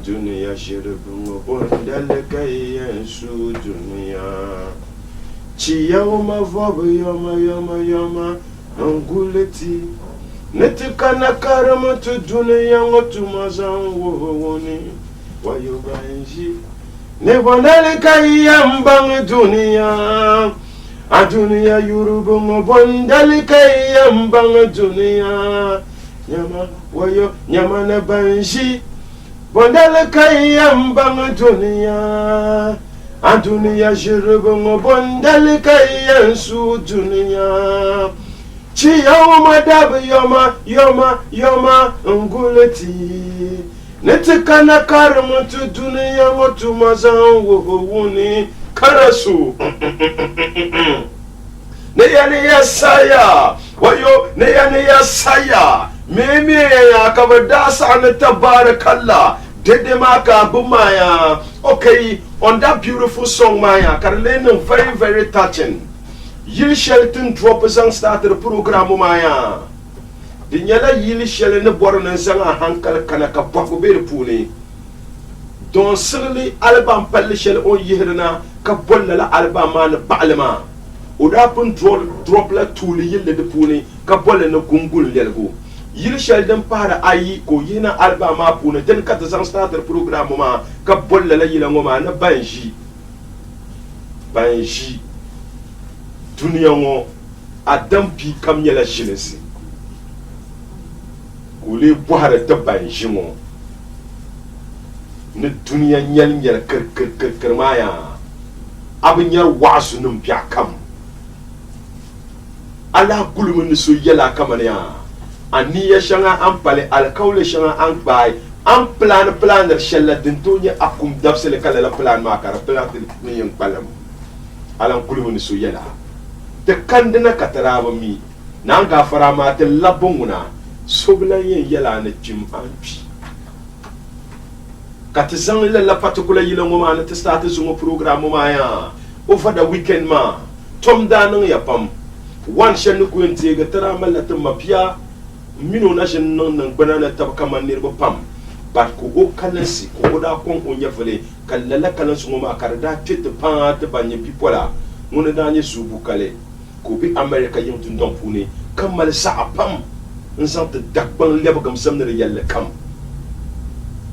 Dunia shirbu bondal kayen su dunia Chia uma vobu yoma anguleti Netikana karama tu dunia ngotu mazan woni Wayo banji Ne bondal kayen bang dunia Adunia yurubu bondal kayen bang dunia Nyama wayo nyama na banji Bondale kayam bang dunia Adunia jirubungo bondale kayam su dunia Chia uma dab yoma nguleti Netikana karamutu dunia motu mazan woni karasu Neya saya wayo neya saya Meme ya kabadasa na tabarakallah dede maka bumaya. Okay, on that beautiful song maya Carolina very very touching. Yili Shelton drop sang start the program maya. Dinyala yili shell ne bor na zanga hankal kana ka bako be puni. Don sirli album palle shell on yihirna ka bolla la album man ba'lama. Oda pun drop la tuli yille de puni ka bolla na gungul yelgo. Yili Sheldon para ayi ko yina alba ma puna den kata sang starter program ma ka bolla la yila ngoma na banji dunia ngo adam pi kam yela jilesi ko le bohara ta banji ngo ne dunia nyal kir maya abin yar wasu num pya kam ala gulumun so yela kamane ya Aniya shanga ampale alkaule shanga ankbai am plan der shella dintonya akum dabsele kala la plan makara plan ni yang palam alam kulumun so yela te kandina kataraba mi nanga farama te labunguna sobla yen yela na jim ampi katizang la patukula yilongo ma na te start zungo program ma ya over the weekend ma tom danang ya pam wan shanu ku ntega tarama la tamapia mino na shin nan banana tab kamanir bo pam bat ko go kalansi ko da kon onya fele kallala kalan su ma karda tit pa ta banye pipola mun da nye subu kale ko bi america yin tun don puni kamal sa pam nsan ta dakban leba gam samne yalla kam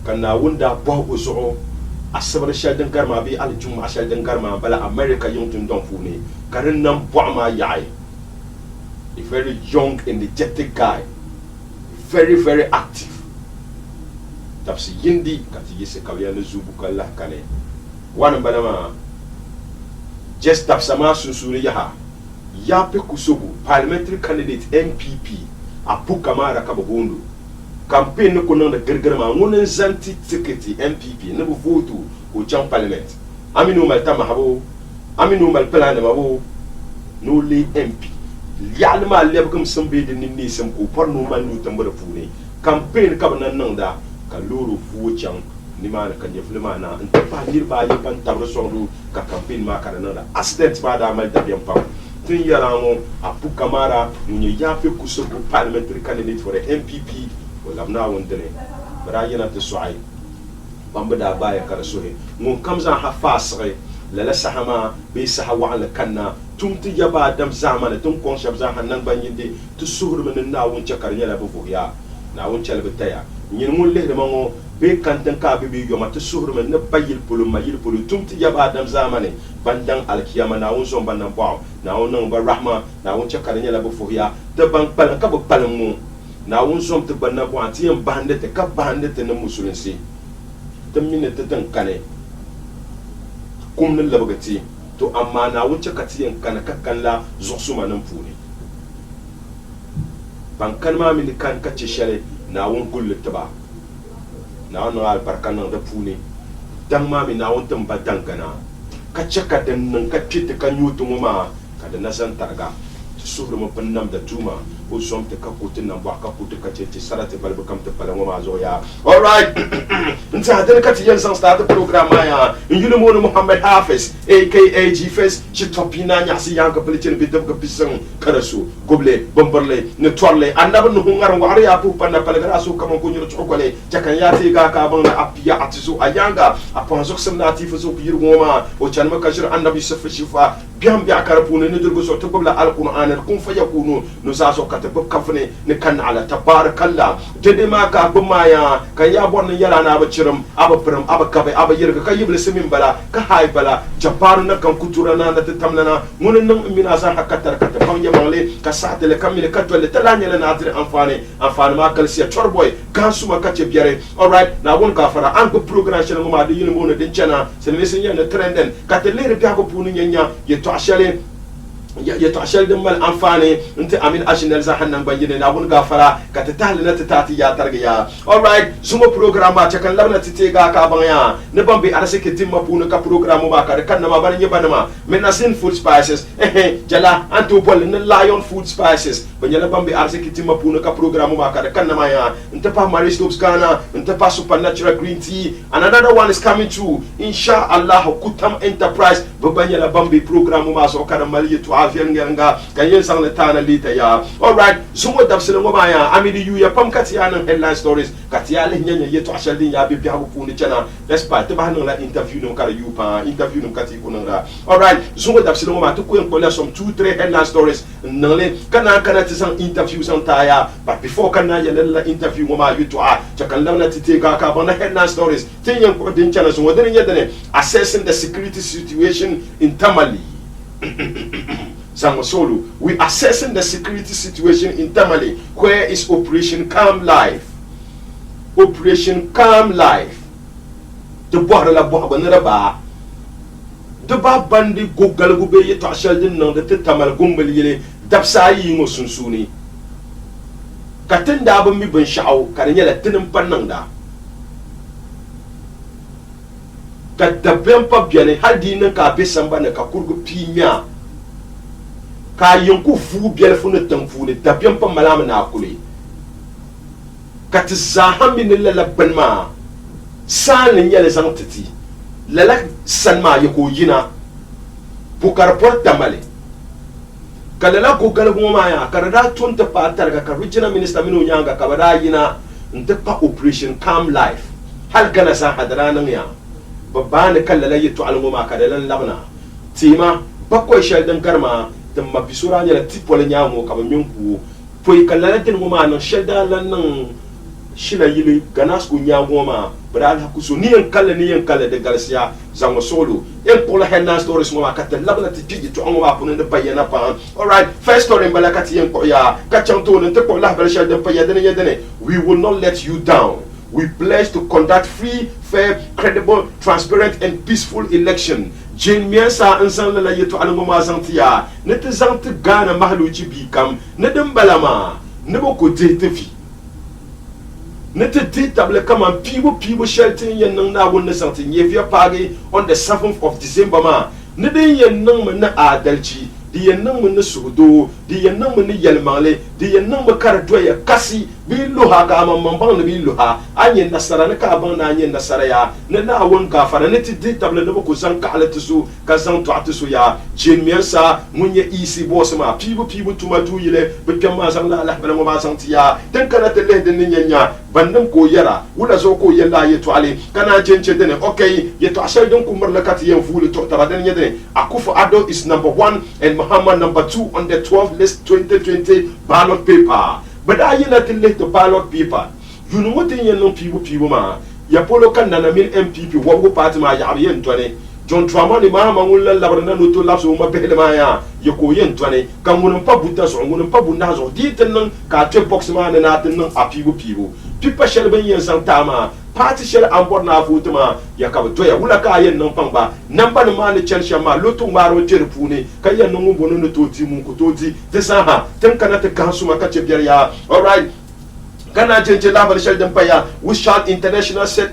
kana wunda bo uzo asabar shaldin garma bi aljumma shaldin garma bala America yuntun don fune karin nan bo ma yayi a very young energetic guy, very active. Tapsi yindi kati yese kawiyana zubu kala kane wana banama just tapsama susuri yaha yape kusugu parliamentary candidate MPP apu kamara kabagundu campaign ko nan da gargarma ngunen zanti ticket MPP ne bu votu o jam parliament aminu mal tamahabo aminu mal plan mabo no le MP yalma lebgum sambe de ni sam ko porno man nu tambara fune campaign kabana nan da ka loro fuwucan ni ma kan ya filma na in ta fa nirba yi ban tabra sondu ka campaign ma ka na accident ba da mal da biyan pam tun yara mo apu kamara ni ya fi kusugu parliamentary candidate for the MPP wala na wondere bara yana ta suai bamba da baya kar sohe mun kamza ha fasre lala sahama be sahawa al kanna tun ti yaba dam zamana tun kon shabza hanan ban yinde tu suhur men na won chakar yala bu ya na won chalbe taya ñin mun le mango be kantan ka be yo mata suhur men na bayil pulu mayil pulu tumti yaba dam zamane bandang alkiyama na won so bandan baw na won non ba rahma na won chakar nyala bu fuya te ban pal ka bu pal mu na won som te banna bo atiyan bande te ka bande te na musulunsi te minne te tan kane kum ne labagati to amma na won chakatiyan kana kakkanla zuksuma nan funi ban kalma min kan kace shale na won kulle taba na won al barkan da fune dan ma mi na won tamba dangana ka caka dan nan ka tita kan yutu ma ka da nasan targa suru mo pannam da tuma o som te ka kutin nan ba ka kutu ka ce sarate balbu kam te pala ma zo ya all right nta dan ka tiyan san start program ya yulu mo Muhammad Hafiz aka G-Face ci topina nya si yanka politin bi dab ka bisan karasu goble bombarle ne torle annaba no ngar ngari ya pu panna pala gara su kam ko nyoro chokole jakan ya te ga ka ban apiya atizu ayanga apon zok samna tifu zo yirgo ma o chan ma kashir annabi safa shifa biam bi akara pune ne durgo so to gobla alquran kun fa yakunu no sa so kata bab kafne ne kan ala tabarakallah dede ma ka buma ya kan ya bon yala na ba cirim aba pram aba kabe aba yirga ka yibla simin bala ka hay bala jabbar na kan kutura na ta tamnana mun nan mina sa hakatar kata fam ya male ka saatele kamile ka tolle talanya na atri amfane ma kalsiya chorboy kan suma ka ce biare all right na won ka fara an ko program shele mo ma de yin mo ne den chana sele mesinya na trenden ka te lere ka ko punu nyanya ye to ashale ya to ashal din mal amfani inta amin ashinal za hannan bayyana na bun gafara ka ta tahlina ta tati ya targiya all right sumo programa ta kan labna tite ga ka banya ne bambe arse ke timma punu ka programa ba ka kan na ma ban yeba ma menasin food spices jala anto bol ne lion food spices banya la bambe arse ke timma punu ka programa ba ka kan na ma ya inta pa mariscopes kana inta pa supernatural green tea and another one is coming through insha Allah kutam enterprise banya la bambe programa ma so kana mali to nga kanyen sang le tana lita ya all right sumo dabsele ngoma ya amidi yu ya pam katia nan headline stories katia le nyanya yeto ashaldin ya bi biago puni chana let's part ba nan la interview no kara yu pa interview no kati ko nan all right sumo dabsele ngoma to ko en ko la some 2-3 headline stories nan le kana tisang interview san taya but before kana ya la interview ngoma yu to a chakan la tite ga ka bana headline stories tinyan ko din chana so wadin yadane assessing the security situation in Tamale Samasolu, we assessing the security situation in Tamale, where is Operation Calm Life. Operation Calm Life. The border la bohabanera ba. The ba bandi go galgube ye to ashaldin nan the Tamal gumbel yele dapsayi ngo sunsuni. Katenda ba mi ban sha'aw karanya la tinin pananda. Kadabem pa biane haldi nan ka besamba na ka kurgu pimya. Ka yonku fu biel fu ne tan fu ne dabiam pa malama na akuli kat zahami ne la banma sal ne yele sang titi la sanma yako yina bukar por tamale kalala ko gal goma ya karada tunta pa targa ka regional minister minu nyanga ka bada yina nta Operation Calm Life hal kana sa hadranan ya babban kallala yitu alngoma kadalan labna tima bakoy shaldan karma ma bisura nyala tipole nyamo kaba nyonku foi kalala tin ngoma no sheda lan nan shila yili ganas ku nyangoma bral hakuso ni en kala de galsia zango solo en pour la henna stories mo makata labla ti jiji to onwa pun de payena pa. All right, first story balakati en ko ya ka chanto ne te ko la bel shal de payedene yedene. We will not let you down. We pledge to conduct free, fair, credible, transparent and peaceful election. Jane Miensa ensemble la yeto alungoma zantia ne te zante gana mahluchi bikam ne dembalama ne boko te fi ne te table kama pibo shelting yen nang na wonne santi yevia pagi on the 7th of December ma ne de yen nang na adalci di yen nang ne sudo di yen nang ne yelmale di yen nang kar doya kasi bi luha ka mamban bi luha anye nasara ne ka ban na anye nasara ya ne na won ka fara ne ti table ne ko san ka ala tusu ka san to atusu ya jin miensa munye isi bosma pibo tuma tu yile be kema san la bala mo ma san tiya den kana te le den nyanya bandam ko yara wala zo ko yalla yeto ale kana jenche dene okay yeto asal don ko marla kat yen fulu to taba den yedene Akufo Addo is number 1 and Muhammad number 2 on the 12th list 2020 ballot paper. But I yell at the ballot paper. You know what you know people ma. Ya polo kan na min MPP wo party ma ya yen tone. John Dramani Mahama ngulla labrana no to lapso ma bele ma ya ko yen tone. Kan ngun pa buta so ngun pa bunda so di ten ka te box ma na ten a people. Pipa shall be yen santama. Party shall ambor na votema ya ka to ya wula ka yen nan pamba namba na ma ne chelsea ma lotu maro terpune ka yen no bono no to ti mun ko to di te sa ha ten kana te kansu ma ka che biar ya. All right, Ghana Jenje Labal Sheldon Paya, Wishad International Set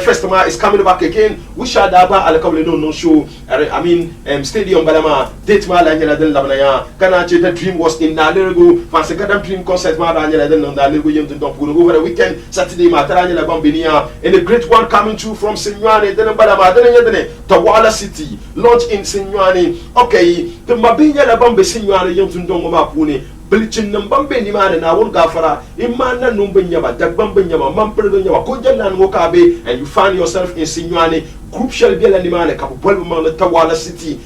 Festival is coming back again. Wishad Aba Alakable no show. I mean, Stadium Balama, Date Malangela del Labanaya, Ghana the Dream was in Nalego, Fancy Dream Concert Malangela del Nalego Yum to Dopu over the weekend, Saturday Matarangela Bambinia, and a great one coming through from Sinuane, then Balama, then Tawala City, launch in Sinuane. Okay, the Mabinya Labambe Sinuane Yum to Dongoma Pune. Belichin nambambe ni mana na won gafara imana numbe nyaba dagbambe nyaba mamperdo nyaba ko jalla ngo kabe and you find yourself in Sinuane group shall be la ni mana ka bol ma la Tawala City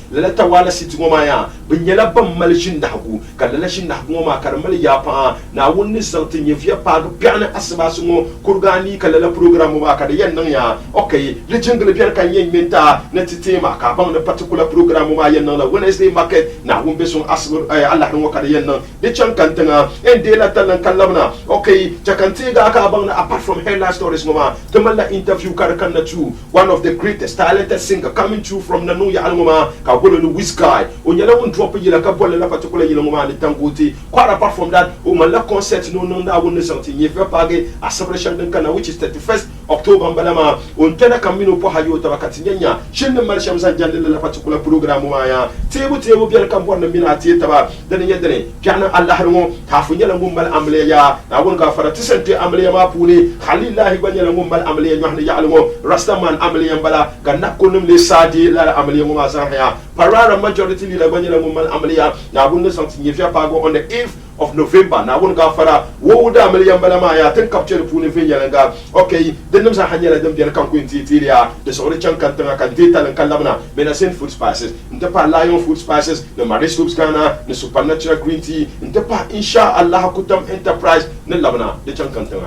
ngoma ya binyala bam malishin dahu kala la shin dahu ngoma kar mal ya pa na wonni salti nyefia pa biana asbasu ngo kurgani kala la program ma ka da yan nan ya okay le jingle biar kan yen menta na titema ka bam na particular program ma yan nan la Wednesday market na wumbe sun asbur Allah ngo ka da yan nan chan kantanga en de la talan kallamna okay jakante ga ka bang na apart from headline stories ngoma temalla interview kar kan na tu one of the greatest talented singer coming through from nanu ya ngoma ka bolo no Wizkid onyala won drop yila ka bolo la particular yila ngoma ni tangote quite apart from that o man la concert no na won something ye fe page a celebration den kana which is 31st October balama on tena kamino po hayo tabakati nyanya shin mal shamsa jandele la particular program ma ya tebu biel kam bon na mina tie taba den yedene jana Allah harmo tafunya la ngumbal amle ya na won ga fara tisente amle ma puni khalillahi banya la ngumbal amle ya hni ya almo rastaman amle ya bala ganna konum le sadi la amle ma san ya parara majority la banya la ngumbal amle ya na won santi nyefia pago on the 8th of November na won ga fara wo da amle ya bala ma ya tin capture puni fenya nga okay denum sa hanya la dem biel kan ko intitiria de so re chan kan tan kan deta lan kallamna menacing food spices ndepa lion food spices the Maris Soups Ghana the supernatural green tea ndepa insha Allah kutam enterprise ne labna de chan kan tan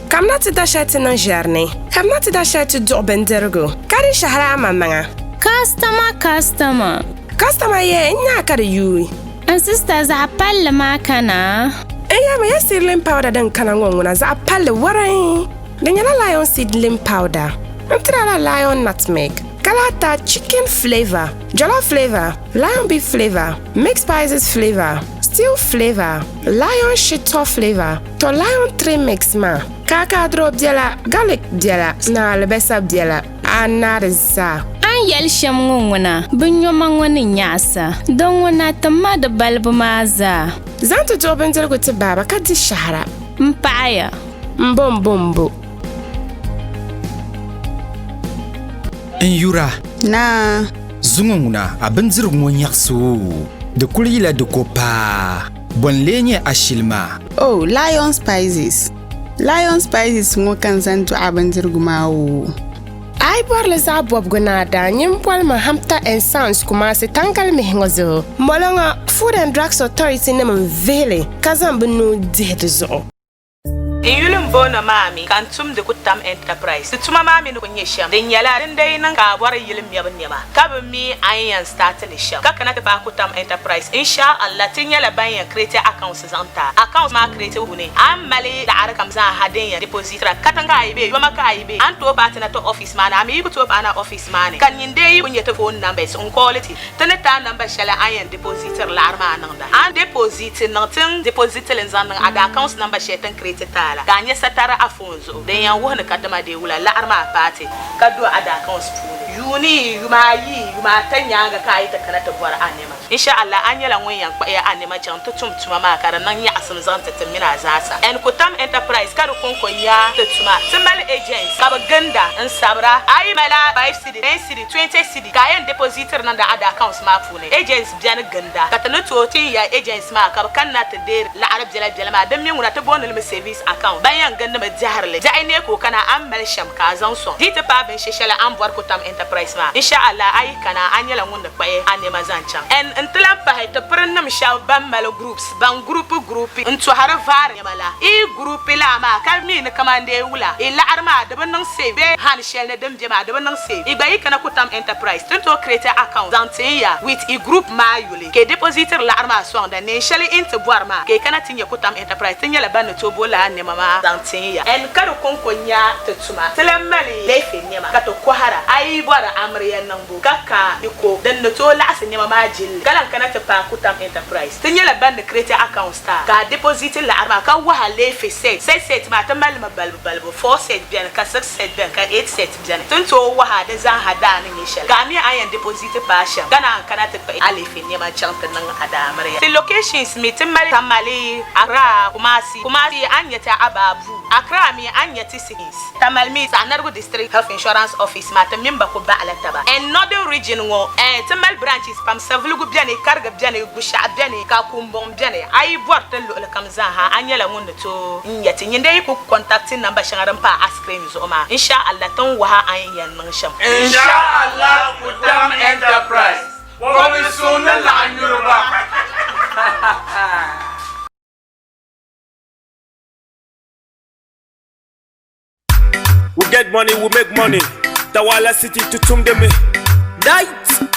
kamna ti da shati nan jarne kamna ti da shati do bendergo kari shahara mamanga customer ye nya kari yui and sisters a palle makana eya me seedling powder dan kana ngona za palle warai Danyala lion seedling powder, Antrala lion nutmeg, Kalata chicken flavor, jollof flavor, lion beef flavor, mixed spices flavor, stew flavor, lion shito flavor, to lion 3 mix ma, kaka drop diala, garlic diala, na albesa diala, anarza. An yel shem ngona, bunyo mangwani nyasa, dongwana tamada balbu maza. Zanto joben go te baba kadi shahara. Mpaya. Mbombo. Yura na zunguna abanzir ngonyakso de kulila de kopa bon lenye ashilma oh lion spices ngokan zantu abanzir gumawo ai borle za bob gonada nyim ma hamta and sounds kuma se tankal me ngozo molonga Food and Drugs Authority nem vele kazam benu dedo in yulum bona mami kan tum de kutam enterprise tuma mami no nyesha de nyala dai nan ka war yulum ya banyama ka be mi ayan start le sha ka kana ba kutam enterprise insha Allah tin yala bayan create account zanta account ma create hune amale da arkam za hadin ya deposit ra katanga ibe yoma ka ibe an to partner to office man ami to bana office man kan yinde kunye to phone numbers on quality tanata number shala ayan depositor la arma nan da an deposit nothing deposit len zan ada account number shetan create tala ganye satara afonzo den yan wona kadama de wula la arma party kadu ada account yuni yuma tanya ga kai ta kana ta bar anema insha Allah an yala won yan kwa ya anema chan to tumtuma ma kara nan ya asum zan ta tamina zasa en kutam enterprise kar kon kon ya ta tuma timal agents ka ba ganda an sabra ai mala 5 cedi 10 cedi 20 cedi kayan depositor nan da ada accounts ma fune agents biyan ganda ka ta to tin ya agents ma ka kan na ta der la arab jala ma dan min wuna ta bonal me service account bayan ganda ma jahar le dai ne ko kana an mal sham ka zan so dita pa ben sheshala an bar kutam enterprise ma insha Allah ai kana an yala won da kwaye anema zan can en intlan pa ta prenam sha ban mal groups ban group into har var mala e group la ma ka mi ne kamande wula e la arma da ban nan save han shel ne dem jema da ban nan save e bayi kana kutam enterprise to create account zantiya with e group ma yule ke depositor la arma so da ne shel into boarma ke kana tinye kutam enterprise tinye la ban to bola ne mama zantiya en kado konkonya tetuma telemali lefe nyema ka to kwahara ai bora amriyan nan bu kaka iko dan to la asanya mama jil kalan kana ta pa kutam enterprise tinye la ban create account star ka deposit la arma ka waha lefe set ma ta mal mabal 4 set bien ka 6 set bien ka 8 set bien tunto waha da zan hada nan yeshal ka mi ayan deposit ba sha kana ta pa alefe nyema chanta nan ada amriya the locations mi timali tamali ara kumasi anyata ababu akra mi anyati sigis tamalmi sanargo district health insurance office mata memba ko ba alataba and northern region ngo tamal branches pam savlugu biane karga biane gusha biane ka kumbon biane ai bortan lo kamza ha anyala mun to nyati nyinde ku contacting number shangaran pa askrin zo ma insha Allah tan waha ayan nan sham insha Allah kutam enterprise wa bi sunan la anyurba We get money, we make money. Tawala City to Tumdeme. Night.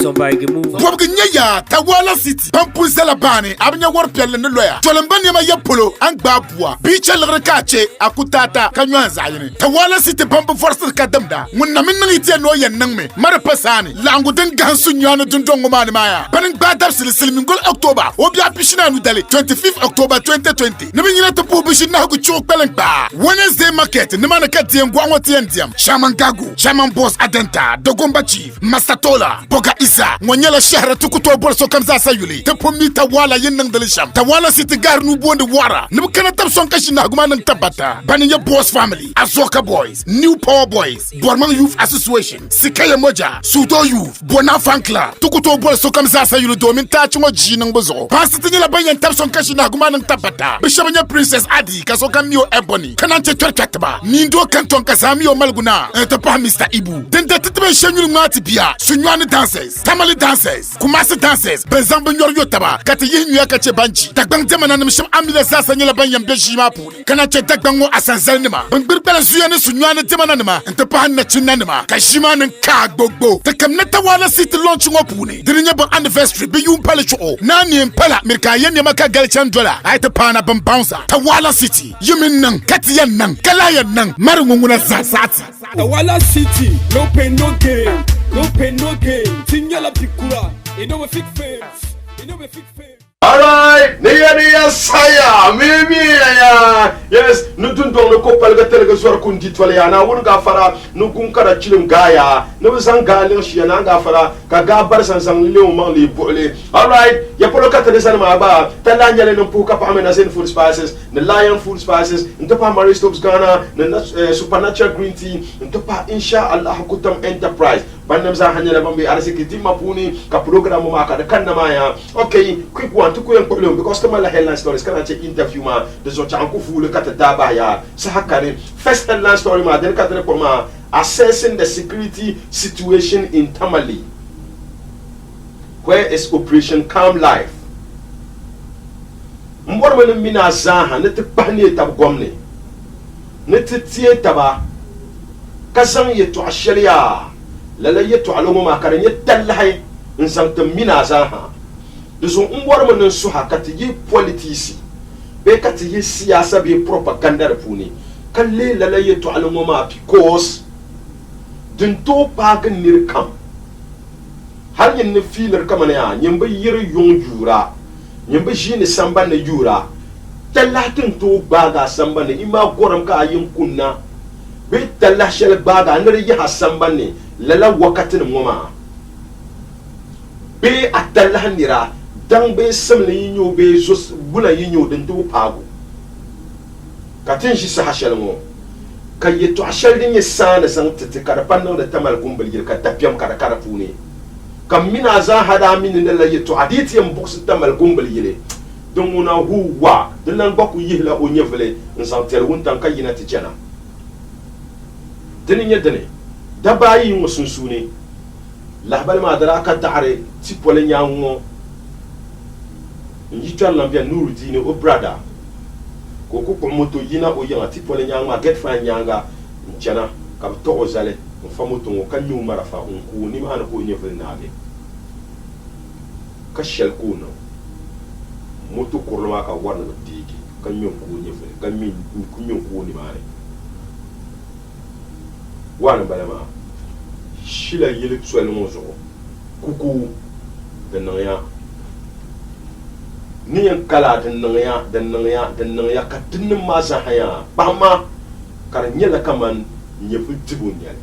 Somebody move. Bobgnya Tawala City. Pampu Zelabani. Abnya warpel no lawyer. Tolembani ma yepolo angbabwa. Bichel rekache akutata kanywanza yini. Tawala City pampu force kadamda. Munna minni tie no yen nangme. Mara pasani. Langu den gansu nyano dundongo mani maya. Baning badab silmingol October. Obi apishina nu dale 25th October 2020. Niminyina to publishina hagu chok pelengba. Wednesday market. Nimana katiem gwangwati endiam. Shaman Gagu. Shaman Boss Adenta. Dogomba Chief. Masatola. Boga Mwanyela shahra tukuto bolso kamza sayuli te pomni Tawala yenang delisham Tawala City gar nu bonde wara nibukana tab son kashina guma nang tabata baniya Boss family Azoka Boys New Power Boys Borman Youth Association Sikaya Moja Sudo Youth Bona Fan Club tukuto bolso kamza sayuli domin ta chungo jinang bozo pasiti nyela banyan tab son kashina guma nang tabata bishabanya Princess Adi kasoka Mio Ebony kanante twerkatba nindo kanton kasamio malguna etapa Mr. Ibu dende titbe shenyul ngati bia sunywane dancers Tamale dancers, Kumasi dancers, Benzambo Yotaba, Kati Yin Kache Banchi, Tagbang Demanam Sham Amila Sasanya Banyam Bejimapu, Kanache Tagbango Asanzanima, Bangurpela Suyana Sunyana Demananima, and Tapana Chinanima, Kashiman and Kagbobo, the Kamnatawala City launching Opuni, the Rinyaba anniversary, Biyum Palacho, Nani and Pala, Mirkayan Maka Galchandra, Itapana Bambounza, Tawala City, Yumin Nang, Katian Nang, Kalayan Nang, Marumuna Sasati. Tawala City, no pain, no gain. No pain, no gain. Tinyala Pikura. You know a fake face. You know a fake face. Alright, niya saya, mimi ya. Yes, nutun dong ko palga telega zor kun ditwale ya na won ga fara nu kun kara chilim gaya. Nu san galin shi na ga fara ka ga bar san lew man li bole. Alright, ya polo ka tele san ma ba. Tala nyale no puka pa amena Zen Food Spices, the Lion Food Spices, ntopa Marie Stopes Ghana, the Supernatural Green Tea, ntopa insha Allah kutam enterprise. Bandam za hanyala bambe arsiki timma puni ka program ma ka kan na maya. Okay, quick one to kuyen problem because the headline stories kana che interview ma de zo chanku fulu kata daba ya sa hakane first headline story ma den kata ko ma assessing the security situation in Tamale, where is Operation Calm Life. mbor man mina zaha ne te pahne tab gomne ne te tie taba kasang ye to ashaliya lala ye to alomo ma kare ye tallahay nsang te mina zaha duso mbor man su hakati ye politisi be kati ye siyasa be propaganda repuni kalle lala ye to alomo ma because dun to pagan nirkam har yin ne filer kamane ya nyimba yiri yung jura nyimba jini samba ne jura talatin to baga samba ne ima goram ka yin kunna be talashel baga ne yi hasamba ne lala wakatin ngoma be atalah nira dang be samle yinyo be zos bula yinyo den to pago katin shi sa hashel mo kayeto hashel din yesana san tete karapano da tamal gumbal yir ka tapyam karakara puni kam mina za hada min ne la yeto aditi yam box tamal gumbal yire don una huwa dinan baku yihla o nyevle nsan tel wuntan kayina ti jana dinin yedene da bayi mo sunsuni lahbal ma dara ka ta'are ti pole nyango njital lambia nuru dine o brada ko ko moto yina o yanga ti pole nyango get fa nyanga jana kam to o zale on famoto ngo kanyu marafa on ko ni ma ko nyevle naage kashel kuno moto korloma ka warna digi kanyu ko nyevle kanyu kunyu ko ni mare wana balama shila yele tswel mozo kuku de nanya ni yan kala de nanya ka tin ma sa haya pama kar nyela kaman nyefu tibun nyal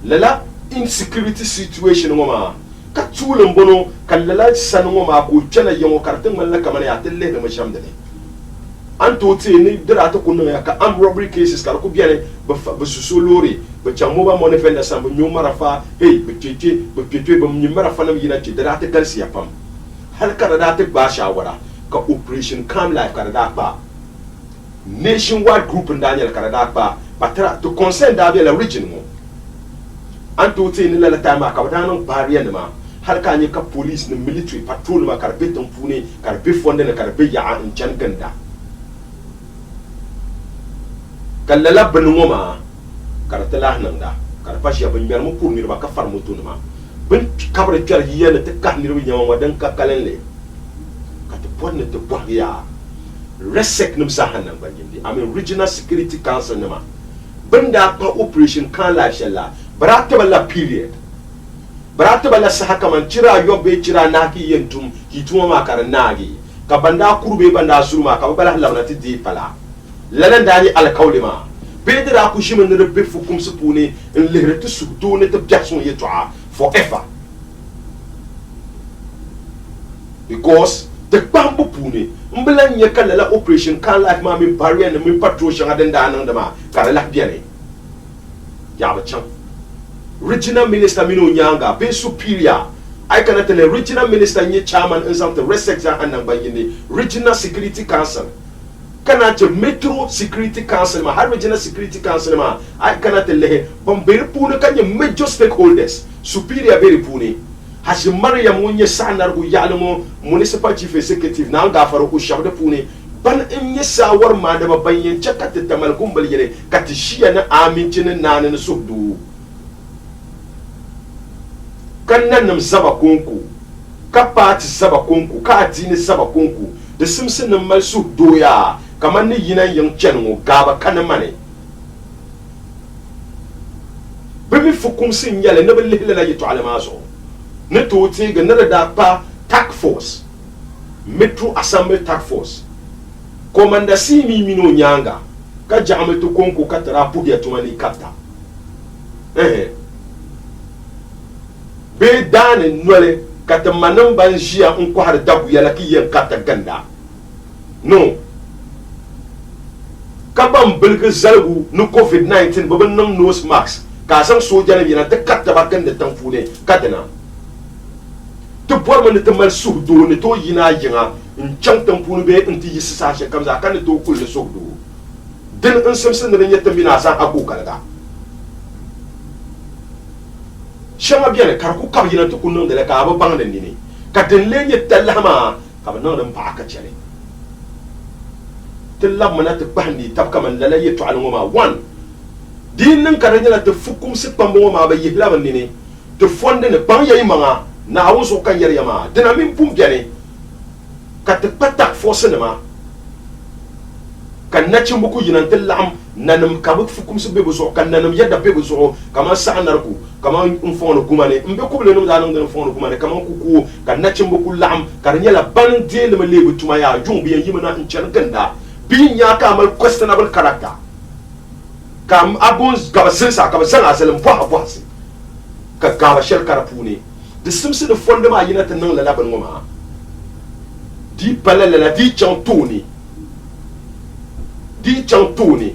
lala insecurity situation ngoma ka tulum bono kallala san ngoma ko tana yango kartin malla kaman ya telle da mashamdane anto te ni dira ta kunna ya ka am robbery cases kar ko biane ba susu lori ba chamo ba mo ne fenda sam nyu marafa hey ba tete ba nyu marafa nam yina ti dira ta kalsi ya pam hal kada da ta ba shawara ka operation calm life kada da ba nationwide group ndanyel kada da ba patra to concern da la region mo anto te ni la ta ma ka da non barrier ma hal ka ni ka police ni military patrol ma karbe ton pune karbe fonde na karbe ya an chan ganda kallala benungoma karatala nanda karpashi ya benyer mo pour nirba ka far moto ma ben kabre jar yene te ka nirba nyama wadan ka kalenle ka te ponne te boya resek num sahanan banjindi am regional security council nama benda pa operation kan la shella barata balla period barata balla sahaka man cira yobe cira naki yentum hituma ma kar nagi ka banda kurbe banda suruma ka bala lawna ti di pala lalan dani alkawlima bedra ku shimin rebe fukum supune in lehrete sukto ne te biason yetwa forever because the bambu pune mblan ye kala operation kan life ma min barrier ne min patrol shanga den da nan da ma kala la biane ya ba chan regional minister mino nyanga be superior I can tell the regional minister nye chairman in some the resection and nan regional security council kana te metro security council ma har regional security council ma I cannot tell he bombere pune kanye major stakeholders superior very pune hasi Mariam wonye sanar gu yalmo municipal chief executive na ngafaro ku shabde pune ban in yesawar ma da bayan chakata tamal gumbal yele katishiya na amincin nan na subdu kan nan nam saba konku ka party saba konku ka dini saba konku da simsin nan mal su doya kamar ni yinan yan chenwo gaba kan mane bibi fukum sin yale na bil la yitu alama so ne to ti ga na da pa task force metro assembly task force komanda si mi mino nyanga ka jame to konku ka tara pudi atumani kata be dane nole kata manan ban jia un ko har dabu yala ki yen kata ganda no kabam bilga zalgu no covid-19 baban nan nose mask ka san soja ne yana ta kata bakan da tanfune kadana to porma ne tamal suhdo ne to yina yinga in chang tanfune be in ti yisa sha kamza kan to kullu suhdo din in samsin ne yata mina san abu kalga shama biane kar ku kab yina to kunnon de ka ba bang den ni ka den lenye talama ka ba niŋdi paɣa ka chɛli ti labi mina ti kpahindi tabi kamani lala yɛtɔɣali ŋɔ maa 1 di niŋ ka di nyɛla ti fukumsi kpambi ŋɔ maa bi yihila bi nini ti fondi ni kpaŋ yɛi maŋa naawuni zuɣu ka yɛriya maa dina min pun biɛni ka ti kpa tak fɔsi nima ka nachimbi ku yina ti laɣam nanim ka bi fukumsi bɛ bi zuɣu ka nanim yɛda bɛ bi zuɣu kamani saɣanarigu kamani nfɔŋni guma ni n bɛ kubili nim daa niŋdi nfɔŋni guma ni kamani kukuo ka nachimbi ku laɣam ka di nyɛla ban deelimi lee bi tuma yaa yuŋ bi yɛn yimina n chɛni ginda bia nyaa ka amali questionable character ka abun ka bi zilsa ka bi zaŋ azalim bɔha bɔhasi ka gaaba shɛli ka di puuni di simsi di fondi maa yina ti niŋ lala bini ŋɔ maa di pala lala di chaŋ tooni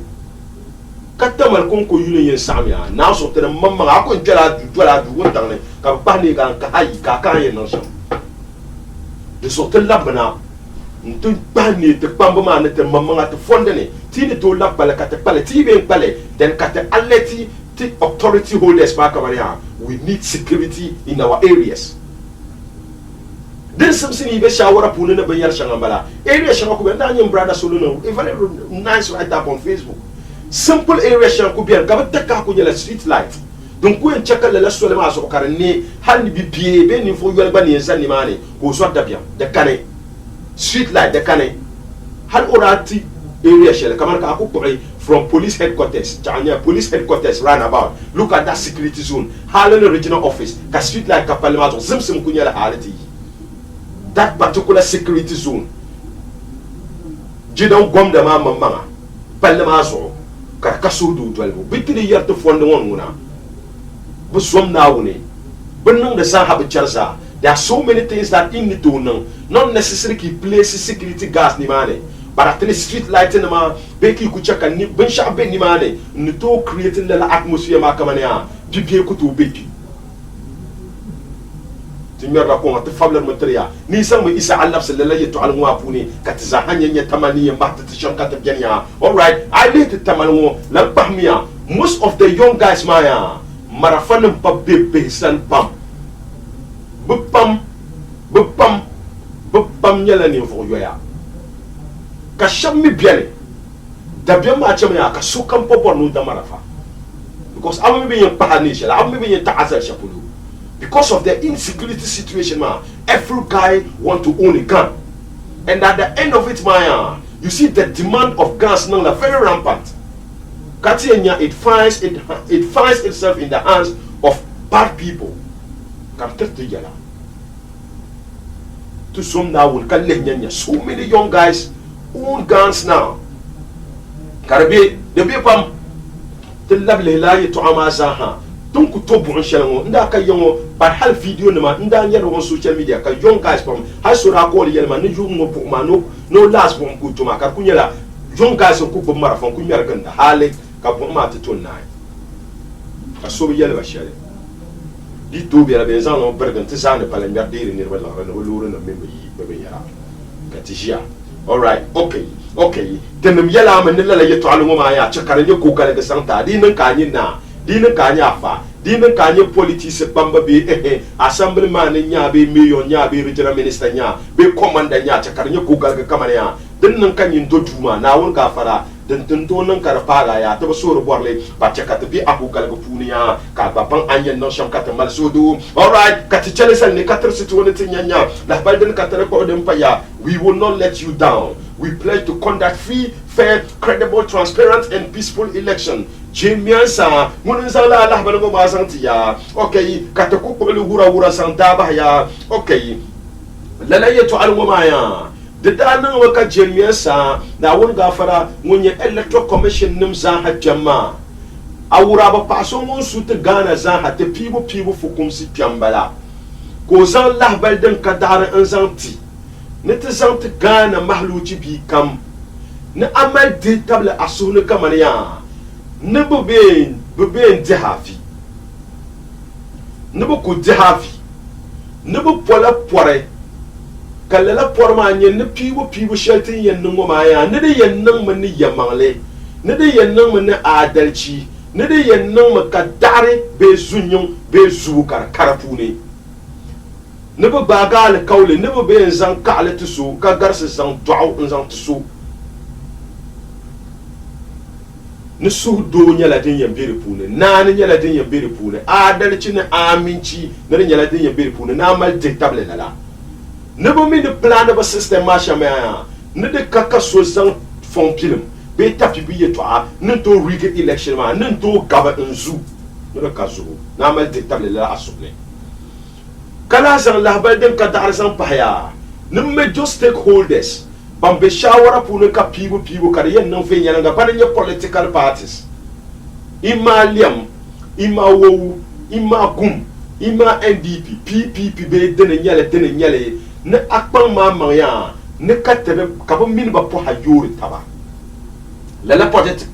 ka tamal kon ko yuli yin samya na so tene mamma a ko jala du wontan ne ka ba ne ga ka hayi ka kan yin nan so de so te labna ntu ba ne te pambo ma ne te mamma te fonde ne ti ne to labala ka te pale ti be pale then ka te aleti ti authority holders pa ka ya we need security in our areas den something you be shawara punu na banyar shangambala area shanga ko be ndanyi brother soluno even nice right up on Facebook simple area shanku biyan ka taka ko nyela street light donc ko en chaka la sole ma so karne hal bi pie be ni fo yel ba ni san ni mane ko so da biyan de kane street light de kane hal orati area shele kamar ka ko from police headquarters chanya police headquarters roundabout look at that security zone hal in the regional office ka street light ka parlement zimsim ko nyela halati that particular security zone jidon gom da ma mamma parlement zo ka kaso du dwelbo bitiri yarta fonde won wona bu som na woni bunung da sa habu charsa there are so many things that in need to know not necessarily ki place security gas ni mane but at the street light ni ma be ki ku chaka ni ben sha be ni mane ni to creating the atmosphere ma kamane ya bibie ku to be ki timerra ko ngata fabler materia ni sang me isa allah sallallahu alaihi wa sallam puni katza hanya tamani mbata tshanka tabjanya all right I need to tamalwo la bahmiya most of the young guys maya marafan pa bebe san pam bupam nyala ni fo yoya ka shammi biale dabya ma chama ka sukam popor no da marafa because amu be yin pahani shala amu be yin ta'azal shapulu because of the insecurity situation, man, every guy want to own a gun, and at the end of it, man, you see the demand of guns now very rampant. Katienya, it finds itself in the hands of bad people. Come take the yellow. To some now will so many young guys own guns now. Karabi, the people, the lovely lie to Amazaha. Donc to bon shalongo nda ka yongo par hal video nema nda nyero on social media ka young guys pam ha sura ko li yelma ni jungo pour ma no last bon ko to ma ka kunyela young guys ko bo marafon ku nyar ganda hale ka bo ma to nai ka so bi yelba shale di to bi ra be zan no bergan te zan pala nyar diri ni wala no luru no membe yi be yara ka tijia all right okay tenem yela ma ni la yeto alu ma ya chakare ni ko kale ga santa di nan ka ni na dinin kanya fa dinin kanya politics bamba be assemblyman nya be mayor nya be regional minister nya be commander nya chakarnya ko galga kamane ya dinnin kanyin do duma na won ka fara din to nan kar fara ya to so ro borle ba chakata bi aku galga puniya ka baban anyen non sham kata mal sudu all right kati chale sal ni 4 citoyenneté nya la balden katare ko dem paya we will not let you down. We pledge to conduct free, fair, credible, transparent, and peaceful election. Jemiansa, Munzala Allah Balago Mazantia. Okay, Katakuku Hura Santa Bahaya. Okay, Lalaye to Alwamaya. The Dana Waka Jemiansa, now one gafara, when your electoral commission Nimza Hajama. Awuraba Paso Monsuta Ghana Zaha, the people for Kumsi Piambala. Gozan lah Balden Kadara and Zanti. Nete zante Ghana mahluchi bi kam ne amal de table asune kamania ne bebe dehafi ne ko dehafi ne bo pola pore kalala porma nye ne piwo sheltin yen ngo maya ne de yen nang man ni yamangle ne de yen nang man adalci ne de yen nang makadare be zunyon be zukar karapune ne be bagal kawle ne be en zan kale tusu ka garse zan doaw en zan tusu ne su do nyala din yambere pune na ne nyala din yambere pune adalci ne aminci ne nyala din yambere pune na mal dictable la ne bo mi de plan de system ma chama ne de kaka so zan fon film be tapi bi yeto a ne to rig election ma ne to gaba nzu ne ka zo na mal dictable la asubne kala zan la bal den ka dar zan paya ne me just stakeholders bambe shawara pour ne ka pibu kada yen nan fe nyana ga bana political parties ima liam ima wo ima gum ima NDP PPP be dene nyale ne akpan ma ya ne ka tebe ka bo min ba po ha yori taba la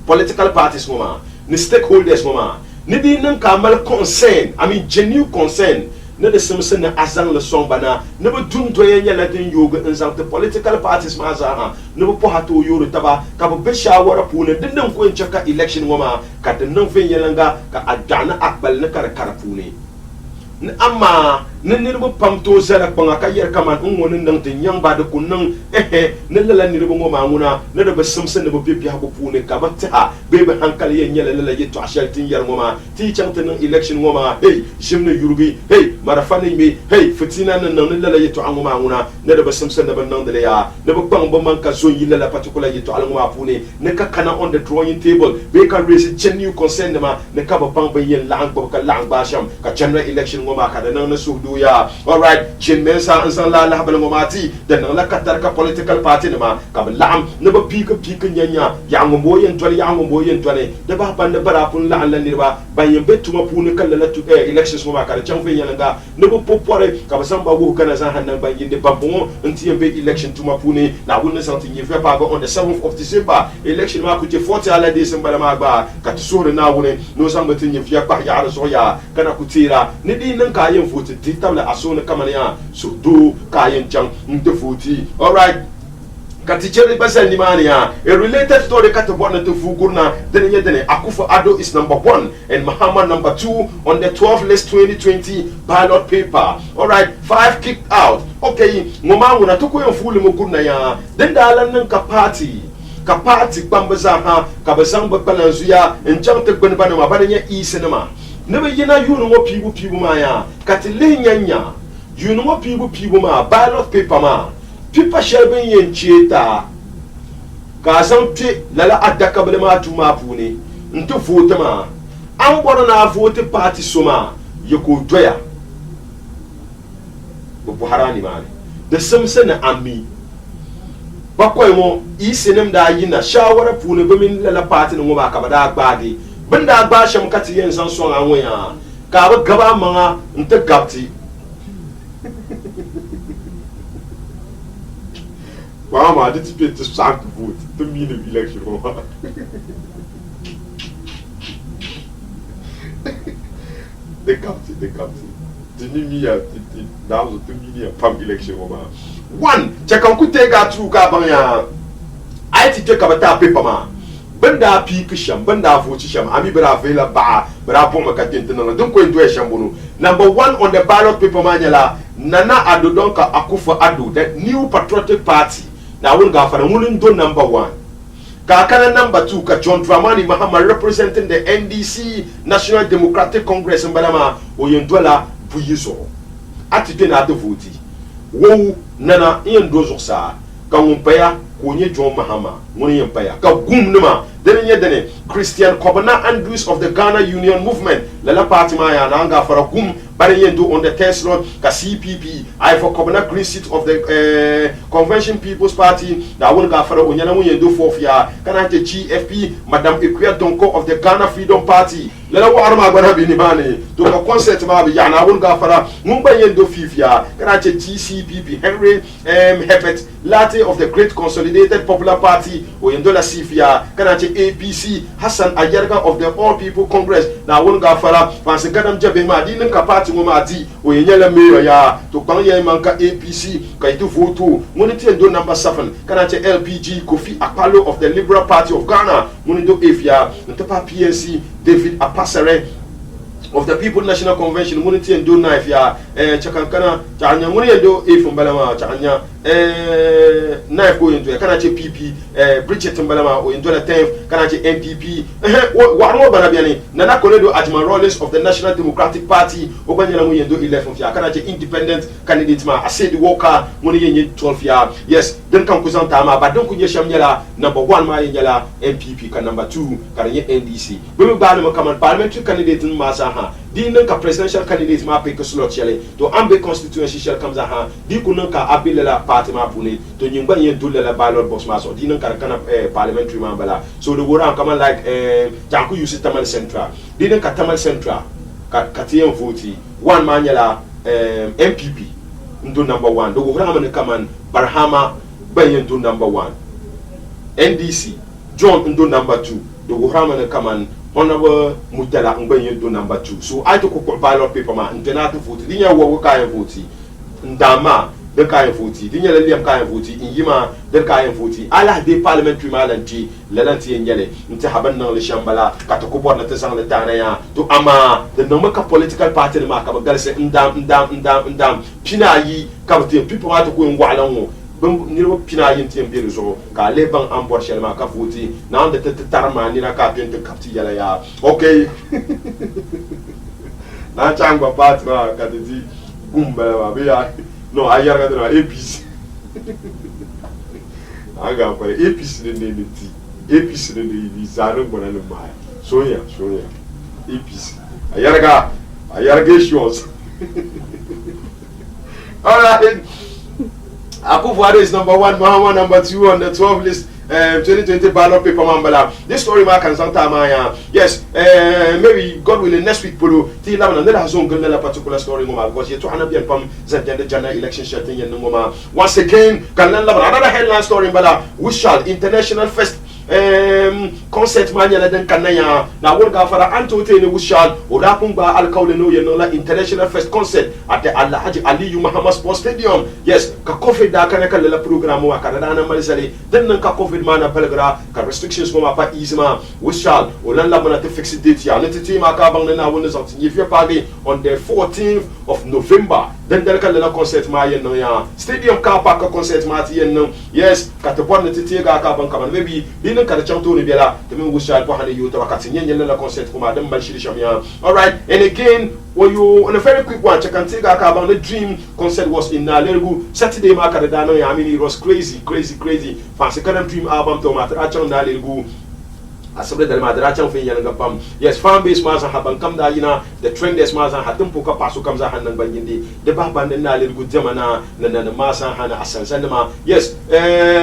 political parties moma ne stakeholders moma ne di nan ka mal concern I mean genuine concern ne de simsen na azang le son bana ne be dun to ye nyala tin yoga in political parties ma za ha ne be po hato yoro taba ka be shawara pu ne din ko en chaka election ngoma ka din nan fe yelanga ka adana akbal ne kar pu ne amma ne be pamto zara banga ka yer kaman ngonin nan tin yang ba de kunnan ne lala ni be ngoma nguna ne de be simsen ne be pepi ha pu ne ka ba ta be hankali ye nyala lala ye to ashal tin yer ngoma ti changta nan election ngoma hey jimne yurugi hey marafani me hey fitina nan lala ye to ngoma nguna ne de be simsen ne be nan de ya ne be bang bo man ka zo yi lala particular ye to ngoma pu ne ka kana on the drawing table be ka raise genuine concern ma ne ka ba bang ba yen lang bo ka lang ba sham ka general election ngoma ka da nan su do ya all right jin mensa insan la la bal ngoma ti da nan la katar ka political party ne ma ka ba lam ne ba pika nyanya ya ngombo yen to ya ngombo yen to ne da ba ban da bara pun la an ni ba yen betuma pu ne kala la tu elections ngoma ka da chang fe yanga ne ba popore ka ba san ba wo kana san hanan ba yin de ba bon nti yen be election tuma pu ne na won ne santi yin fe pa go on the 7th of December election ma ku je 40 ala December ma ba ka tsore na wone no san batin yin fiya ba ya so ya kana ku tira ne di nan ka yin vote ditable aso ne kamane ya so do ka yin chang nte foti all right Katicheri Basel Nimania, a related story Katabona to Fugurna, then Akufo Addo is number 1 and Mahama number 2 on the 12th list 2020 ballot paper. Alright, 5 kicked out. Okay, Momanguna took away fully Muguna ya, then the Alan Kapati Bambazaha, Kabazamba Palanzuya, and Jante Benbanama, Badanya E cinema. Never yena you know what people maya, Katilenya, you know what people ma, ballot paper ma. Pipa shelben yen cheta ka san te lala adaka bele ma tuma puni nto vote ma an boro na vote party soma yeko doya bo harani mali de semse na ami bakoy mo isenem da yina shawara puni be min lala party no ba ka bada gbadi benda gba shem kati yen san so anwo ya ka ba gaba manga nte gapti Mama, did you to start to vote to mean the election? The captain. The new year, now the 2 million pump election. One, check on could take out through Cabana. I take a paper man. Benda Pikisham, Benda Fuchisham, Ami Bera Vela Ba, Bera Poma Katintan, don't go into a shambono. Number 1 on the ballot paper manila, Nana Adodonka Akufo Addo, that new patriotic party. Now we'll go for the number 1. Kakana number 2, Ka John Dramani Mahama representing the NDC National Democratic Congress in Banama, Oyendwela Buyiso. Attitude at the vote. Woo Nana Ian Dozosa, Kamumpaya, Kunye John Mahama, Muni Empire, Kagum Numa, then Christian Kobana Andrews of the Ghana Union Movement, Lala Party Maya, Nanga for a gum. Bariyendu on the Tesla, ka CPP, I for Kobana Green Seat of the Convention People's Party, that will go for Onyana Muyendu for Fia, Kanate GFP, Madame Equia Donko of the Ghana Freedom Party, Lala Warma Banabinimani, to a concert Mabiana, will go for Mumbayendu Fifia, Kanate GCPP, Henry Hepet, Latte of the Great Consolidated Popular Party, Oyendola Sifia, Kanate APC, Hassan Ayerga of the All People Congress, now will go for Vansegadam Jabema, Dinin Kapati. Mumadi, or Yella Mayor ya, to Panya Manka APC, Kaitu Voto, Monitor do number 7, Kanate LPG, Kofi Apollo of the Liberal Party of Ghana, Munido Efia, Ntapa PNC, David Apasare, of the People National Convention muniti endo knife ya chakankana chanya muni endo if mbalama chanya knife go into kana che PP Bridget mbalama o into the 10th kana che MPP wa no bana biani nana konedo Ajman Rawlings of the National Democratic Party o banyala mu endo 11 ya kana che independent candidate ma Asedi Walker muni yenye 12 ya yes den kan kusanta ma ba don kunye shamnyala number 1 ma yenyala MPP ka number 2 kana ye NDC bebe ba no kaman parliamentary candidate ma sa ha di nan ka presidential candidate ma pe ko slot chele to ambe constituency shall comes ha di kunan ka abilela party ma pune to nyingba ye dulle la ballot box ma so di nan ka kana parliamentary ma bala so the wora kama like janku yusi Tamal Central di nan ka Tamal Central ka tiyan voti one man yala MPP ndo number 1 do wora man kaman Barhama bayen ndo number 1 NDC John ndo number 2 do wora man kaman Honorable Mutala Ngbenye do number 2. So I took a ballot paper ma international vote. Dinya wo ka yan vote. Ndama de ka yan vote. Dinya le liam ka yan vote. Inyima de ka yan vote. Ala de parliamentary malanti lelanti yenyele. Nti haban nan le shambala katoko bor na tesang le tana ya. To ama the number ka political party ma ka bagal se ndam pina yi ka people ma to ko ngwala ngo. Nirwa pina yin tiyan biri zo ka leban an bor shelma ka futi na anda tarma ni na ka tente kapti yala ya okay na changwa patra ka ti gumba ba be ya no ayar ga dra APC aga pa APC ne ti APC ne ni zaro bona no ma soya APC ayar ga shows all right Akufo-Addo is number 1, Mahama number 2 on the 12 list. 2020 ballot paper mambala. This story ma kan santa maya. Yes, maybe God willing next week polo. Ti la na nela zone gonna la particular story ngoma because you to hana bien pam zende general election shutting yen ngoma. Once again, kan la another headline story mbala. Wishal International Fest concert manya den kanaya na wurga fara anto te ne Wishal odapumba alkawle no yenola International Fest concert at the Alhaji Aliyu Muhammad Sports Stadium. Yes, ka COVID da kana kala program wa kana na malizali den nan ka COVID mana pelgra ka restrictions mo pa isma Wishal olan la bona te fix date ya letiti ma ka bang na wona something if you party on the 14th of November den del kala concert ma yen no ya stadium car park concert ma ti yen no yes ka te bon letiti ga ka bang ka maybe din ka chanto ni bela te men Wishal ko hane yuta wakati nyen la concert ko ma dem ban shiri shamia. All right, and again when you on a very quick one check and take ka bang the dream concert was in Nalergu Saturday ma ka da no ya. I mean it was crazy fancy current dream album to ma tra chon Nalergu asabre dal madra chan fe yan gapam yes fan base ma sa haban kam da yina the trend is ma sa hatin poka paso kam za hanan bangindi de ba banden na le gudjamana na ma sa hana asansan ma yes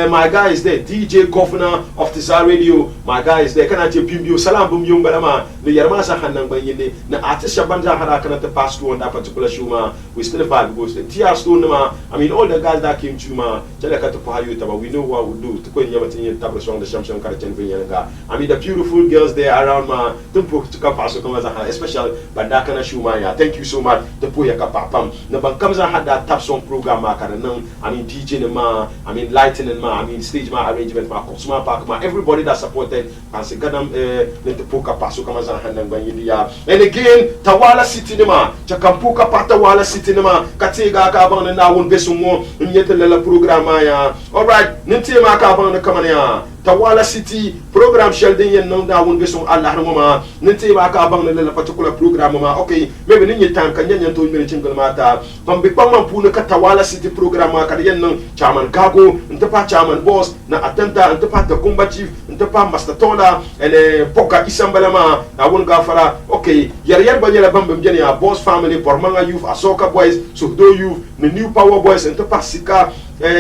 my guy is there DJ Governor of Tisa Radio my guy is there kana je bimbio salam bum yum balama ne yarma sa hanan bangindi na artist shaban za hana kana te pass to on that particular show ma we still vibe goes the TR stone ma I mean all the guys that came to ma jala ka to pa you ta we know what we do to ko nyama tin tablo song the shamsham kara chen fe yan ga I mean the beautiful girls there around ma tumpo to ka paso kama za especially bandaka na shuma ya thank you so much the poya ka papam na ban kamza had that tap song program ma kana nan I mean DJ ma I mean lighting ma I mean stage ma arrangement ma Cosma Park ma everybody that supported and say gadam the poka paso kama za hanan ban ya and again Tawala City ma chakampuka Tawala City ma katega ka ban na won beso mo nyetele la program ya all right nti ma ka ban na kama ya Tawala City program sheldon yen no da won beso Allah no ma nti ba ka bang na particular program ma okay maybe ni time kan yen to mi chingal mata pam bi pam man pu ka Tawala City program ma ka yen no chairman Gago nta pa chairman boss na atenta nta pa ta kumba chief nta pa master Tonda ene poka isambala ma na won ga fara okay yar ba nyela bam bam jeni a boss family Bormanga youth Asoka boys Sokdo youth the new power boys nta pa sika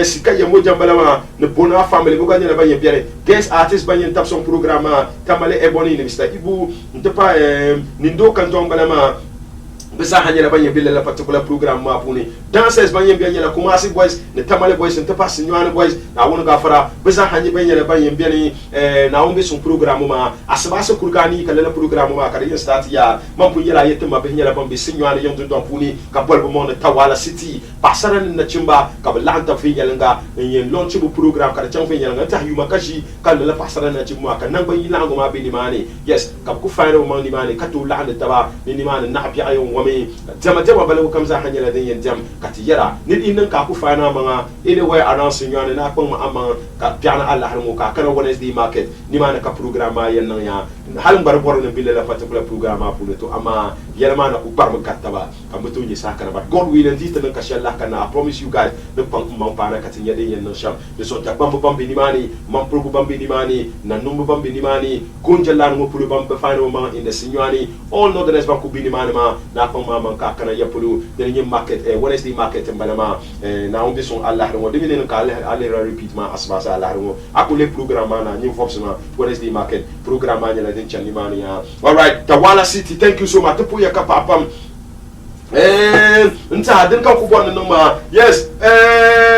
sika ya moja mbalama ne bona family buka nyela ba yebere guest artist ba yen tap son programme tamale eboni ne Mr Ibu ntepa nindo kanton balama bisa hanyela banye bile la particular program ma puni dancers banye biya nyela Kumasi boys ne Tamale boys ne Tapas Nyane boys na wonu ga fara bisa hanye banye la banye biya ni na wumbi sun program ma asbasa kurgani kala program ma kada yin start ya man pun yela yete ma banye la bambi Nyane yong don puni ka bol bo mon Tawala City pasara na chimba ka lanta fi yelenga yin launch bu program kada chang fi yelenga ta yuma kashi kala la pasara na chimwa ka nan banyi lango ma bi ni mani yes ka ku fairo ma ni mani ka to la taba ni mani na biya ayon jama balawu kam za hanya la den yen jam kati yara ni innan ka ku fana manga ile way annonce nyane na ko ma amma ka piana Allah har mu ka kana Wednesday market ni ma na ka program ma yen nan ya hal mbar bor na bille la particular program ma pour to amma yela ma na ku bar mu kataba kam to ni saka na but God will and this tan ka Allah kana I promise you guys the pang ma pa na kati yede yen nan sham de so ta bambu bambi ni mani mam progu bambi ni mani na numbu bambi ni mani kunjala no pour bambu fana ma in the signani all know the rest ba ku bi ni mani ma na ko ma man ka kana yapulu de ni market Wednesday market mbalama na on bison Allah ro de ni ka Allah repeat ma asbasa Allah ro akule programme na ni forcément Wednesday market programme la den chani mani ya all right Tawala City thank you so much to puya ka papam nta den ka ku bon no ma yes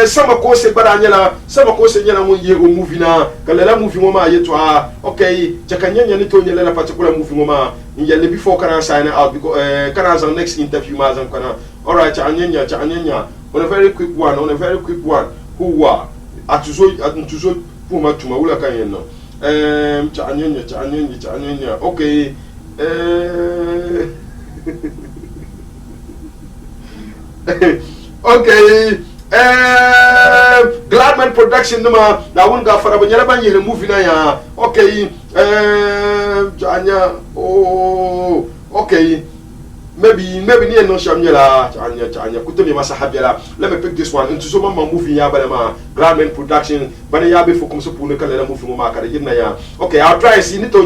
sama ko se nyela mun ye o movie na kala la movie mo ma ye to okay jakanya ni to nyela la particular movie mo ma yelle before kana sign out because kana za next interview ma zan kana all right anyanya on a very quick one who wa atuzo puma tuma ula kan yen no anyanya okay okay Gladman production numa na won ga fara banyala ban yele movie na ya okay anya oh okay maybe ni no shamnyala anya kutumi masahabela let me pick this one into so mama movie ya balama Gladman production bana ya be fokum so pour ne kala movie mo makara yina ya okay I'll try see ni to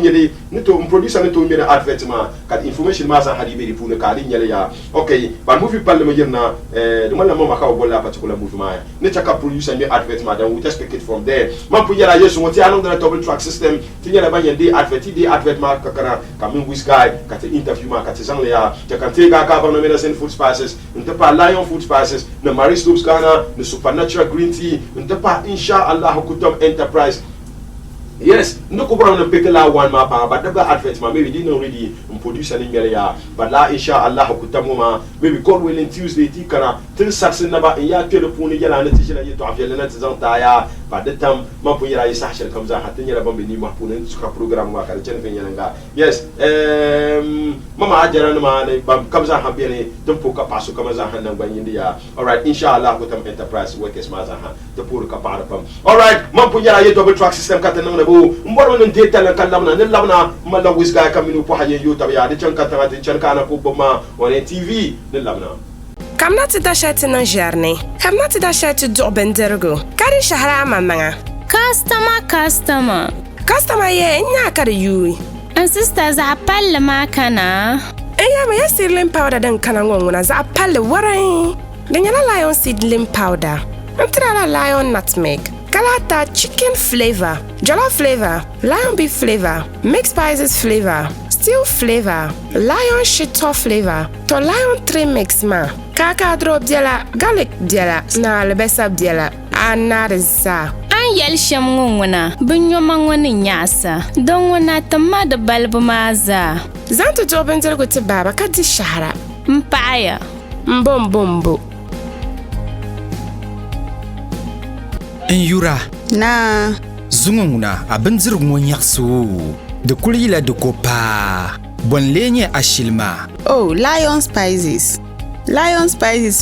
producer ni to nyele advert ma ka information ma sa hadi be pour ne kala nyele ya okay but movie palle mo yina de mala mama ka bolla particular movie ma ya ni chaka producer ni advert ma then we just pick it from there man pour yala yeso woti along the double track system tinyala ban yende advert ma ka kana kamin wis guy ka te interview ma ka te zangle ya kan tega ka ba no medicine food spices nte pa Lion food spices na Marie Stopes Ghana na Supernatural green tea nte pa insha Allah Kutam enterprise yes no ko bra na pekela one ma pa but the advert ma maybe didn't already produce any ya but la insha Allah Kutam ma maybe God willing Tuesday ti kana tin saksin na ba ya telephone yala na ti shila yeto afyele na tizanta ya but the time ma pu yala isa shel kamza hatin yala bambe ni ma pu na suka program ma kala chen fen yala yes mama ajara na ma bam kamza ha bene tempo ka paso kamza ha nan ban ya all right insha Allah Kutam enterprise workers ma za ha to pour ka para pam all right ma pu yala yeto double track system ka tan na bo mboro non data la kallamna ne labna mala wis ga kaminu po haye yo tabiya de chan katanga de chan kana ko boma on TV ne labna kamna ti da shati nan jarne kamna ti da shati do bendergo kari shahara mamanga customer ye nya kari yui and sister za palle ma kana ya ma yasirlin powder dan kana ngonguna za palle warai dan yana Lion seedling powder antra Lion nutmeg Galata chicken flavor, jollof flavor, Lion beef flavor, mixed spices flavor, stew flavor, Lion shito flavor, to Lion 3 mix ma. Kaka drop diala, garlic diala, na albesa diala, anarza. An yel sham ngona, bunyo mangwani nyasa, don wana tamada balbu maza. Zanto joben zergo te baba kadi shahara. Mpaya. Mbombo. En yura na zunguna abin zirgo yaksu de kulila de kopa bon lenye ashilma oh Lion Spices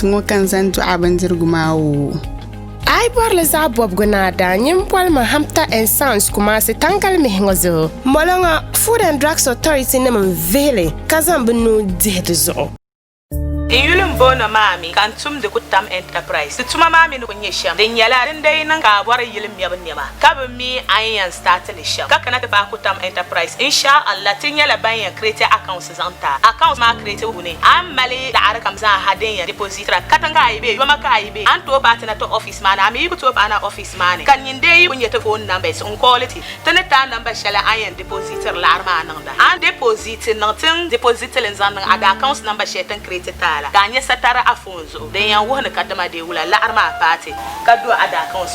ngo kan zantu abin zirgo mawo ai borle za bob gonada nyim pol ma hamta essence kuma se tankal mi ngozo molonga Food and Drugs Authority ne mvele kazan binu dedo zo in yulum bona mami kan tum de kutam enterprise tuma mami no kunye sham den yala den dai nan ka bor yulum ya ban nema ka be mi ayan start le sham ka kana ta ba kutam enterprise insha Allah tin yala ban ya create account zanta account ma create wune am mali da ar kam za haden ya deposit ra katanga aibe yoma ka aibe an to ba ta office man am yi to ba na office man kan yin dai kunye ta phone number on quality tanata number shala ayan depositor la arma nan da an deposit nan tin deposit len zan nan ada account number shetan create tala ganye satara afonzo den yan wona kadama de wula la arma party kado ada account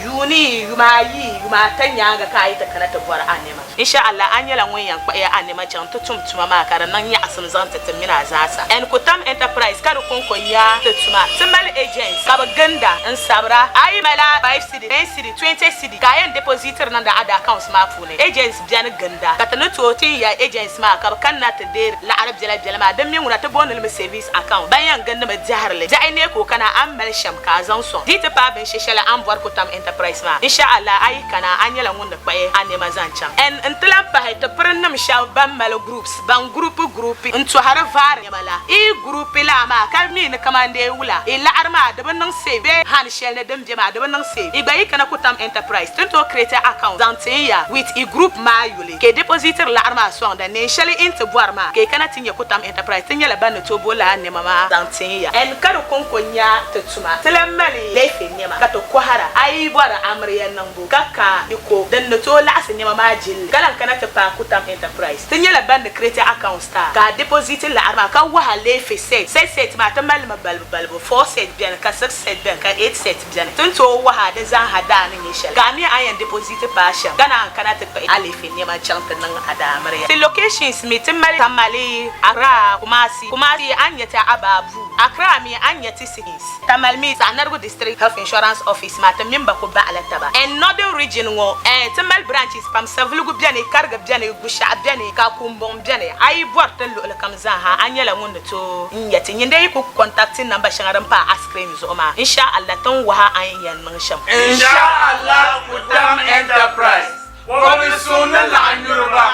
yuni yuma tanya ga kai ta kana ta gwar anema insha Allah an yala won yan kwaya anema chan to tuma ma kara nan ya asam zan ta mina zasa en kutam enterprise kada kun ya ta tuma timbal agents kaba ganda in sabra ai mala 5 cedi 10 cedi 20 cedi kayan depositor nan da ada accounts ma fune agents biyan ganda kata no to tin ya agents ma kaba kanna ta de la arab jala ma dan min wuna ta bonal mi service account bayan ganda ma jahar le ja ne ko kana an mal sham ka zan so dita pa ben sheshala an bor kutam enterprise ma insha Allah ai kana an yala wunda kwaye an ne mazancan en intlan pa ta pernam sha ban mal groups ban group into har var ne mala e group la ma ka mi ne kamande wula e la arma da ban nan save han shel ne dem jema da ban nan save e bayi kana kutam enterprise to create account zantiya with e group ma yule ke depositor la arma so da ne shel into boarma ke kana tinye kutam enterprise tinye la ban to bola ne mama zantiya en kado konkonya tetuma telemali lefe ne ma ka to kohara ai bora amriyan nan bu kaka iko dan no to la asne mama jil kalan kana ta pa kutam enterprise tinye la ban create account star ka depositor la arma ka wa lefe set ma ta mal balbo 4 set bien ka 6 set bien ka 8 set bien tunto wa da za hada nan yeshal ga mi ayan deposit pa sha kana ta pa alefe ne ma chanta nan ada amarya the locations mi timali tamali ara kumasi anyata ababu akra mi anyati cities tamalmi sanargo district health insurance office ma ta member ko ba alataba and northern region wo timal branches pam savlugu bien karga bien gusha bien ka kumbon bien ai bortel lo kam za ha anyala ngunde to nyati nyinde ku contact number shangaran pa askrim zo ma insha Allah tan wa an yan nan sham insha Allah kutam enterprise wa bi sunan la anyurba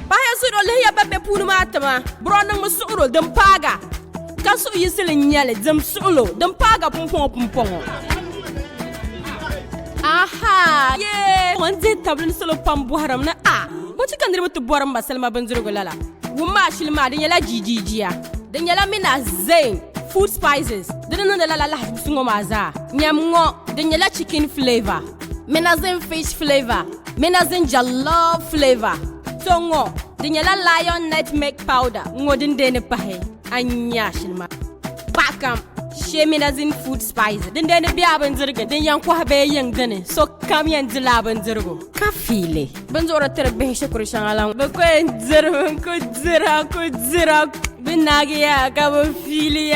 baya su dole ya babbe punu matama bronan musuuro dan paga kasu yisilin nyale dam suulo dan paga pumpon aha ye wonde tablin solo pam buharam na boti kandire mutu boram ba salma banzurgo lala wuma shilma din yala jijijiya din yala mina zain food spices din nan lala la sungo maza nyamngo din yala chicken flavor mina zain fish flavor mina zain jollof flavor tongo din yala lion nutmeg powder ngodin dene pahe anya shilma bakam sheminazin food spice din dene biya ban zirga din yan ko habe yan dane so kam yan dila ban zirgo ka file ban zora terbe shukuru shangalan ba ko zirban ko zira binagi ya ka ba file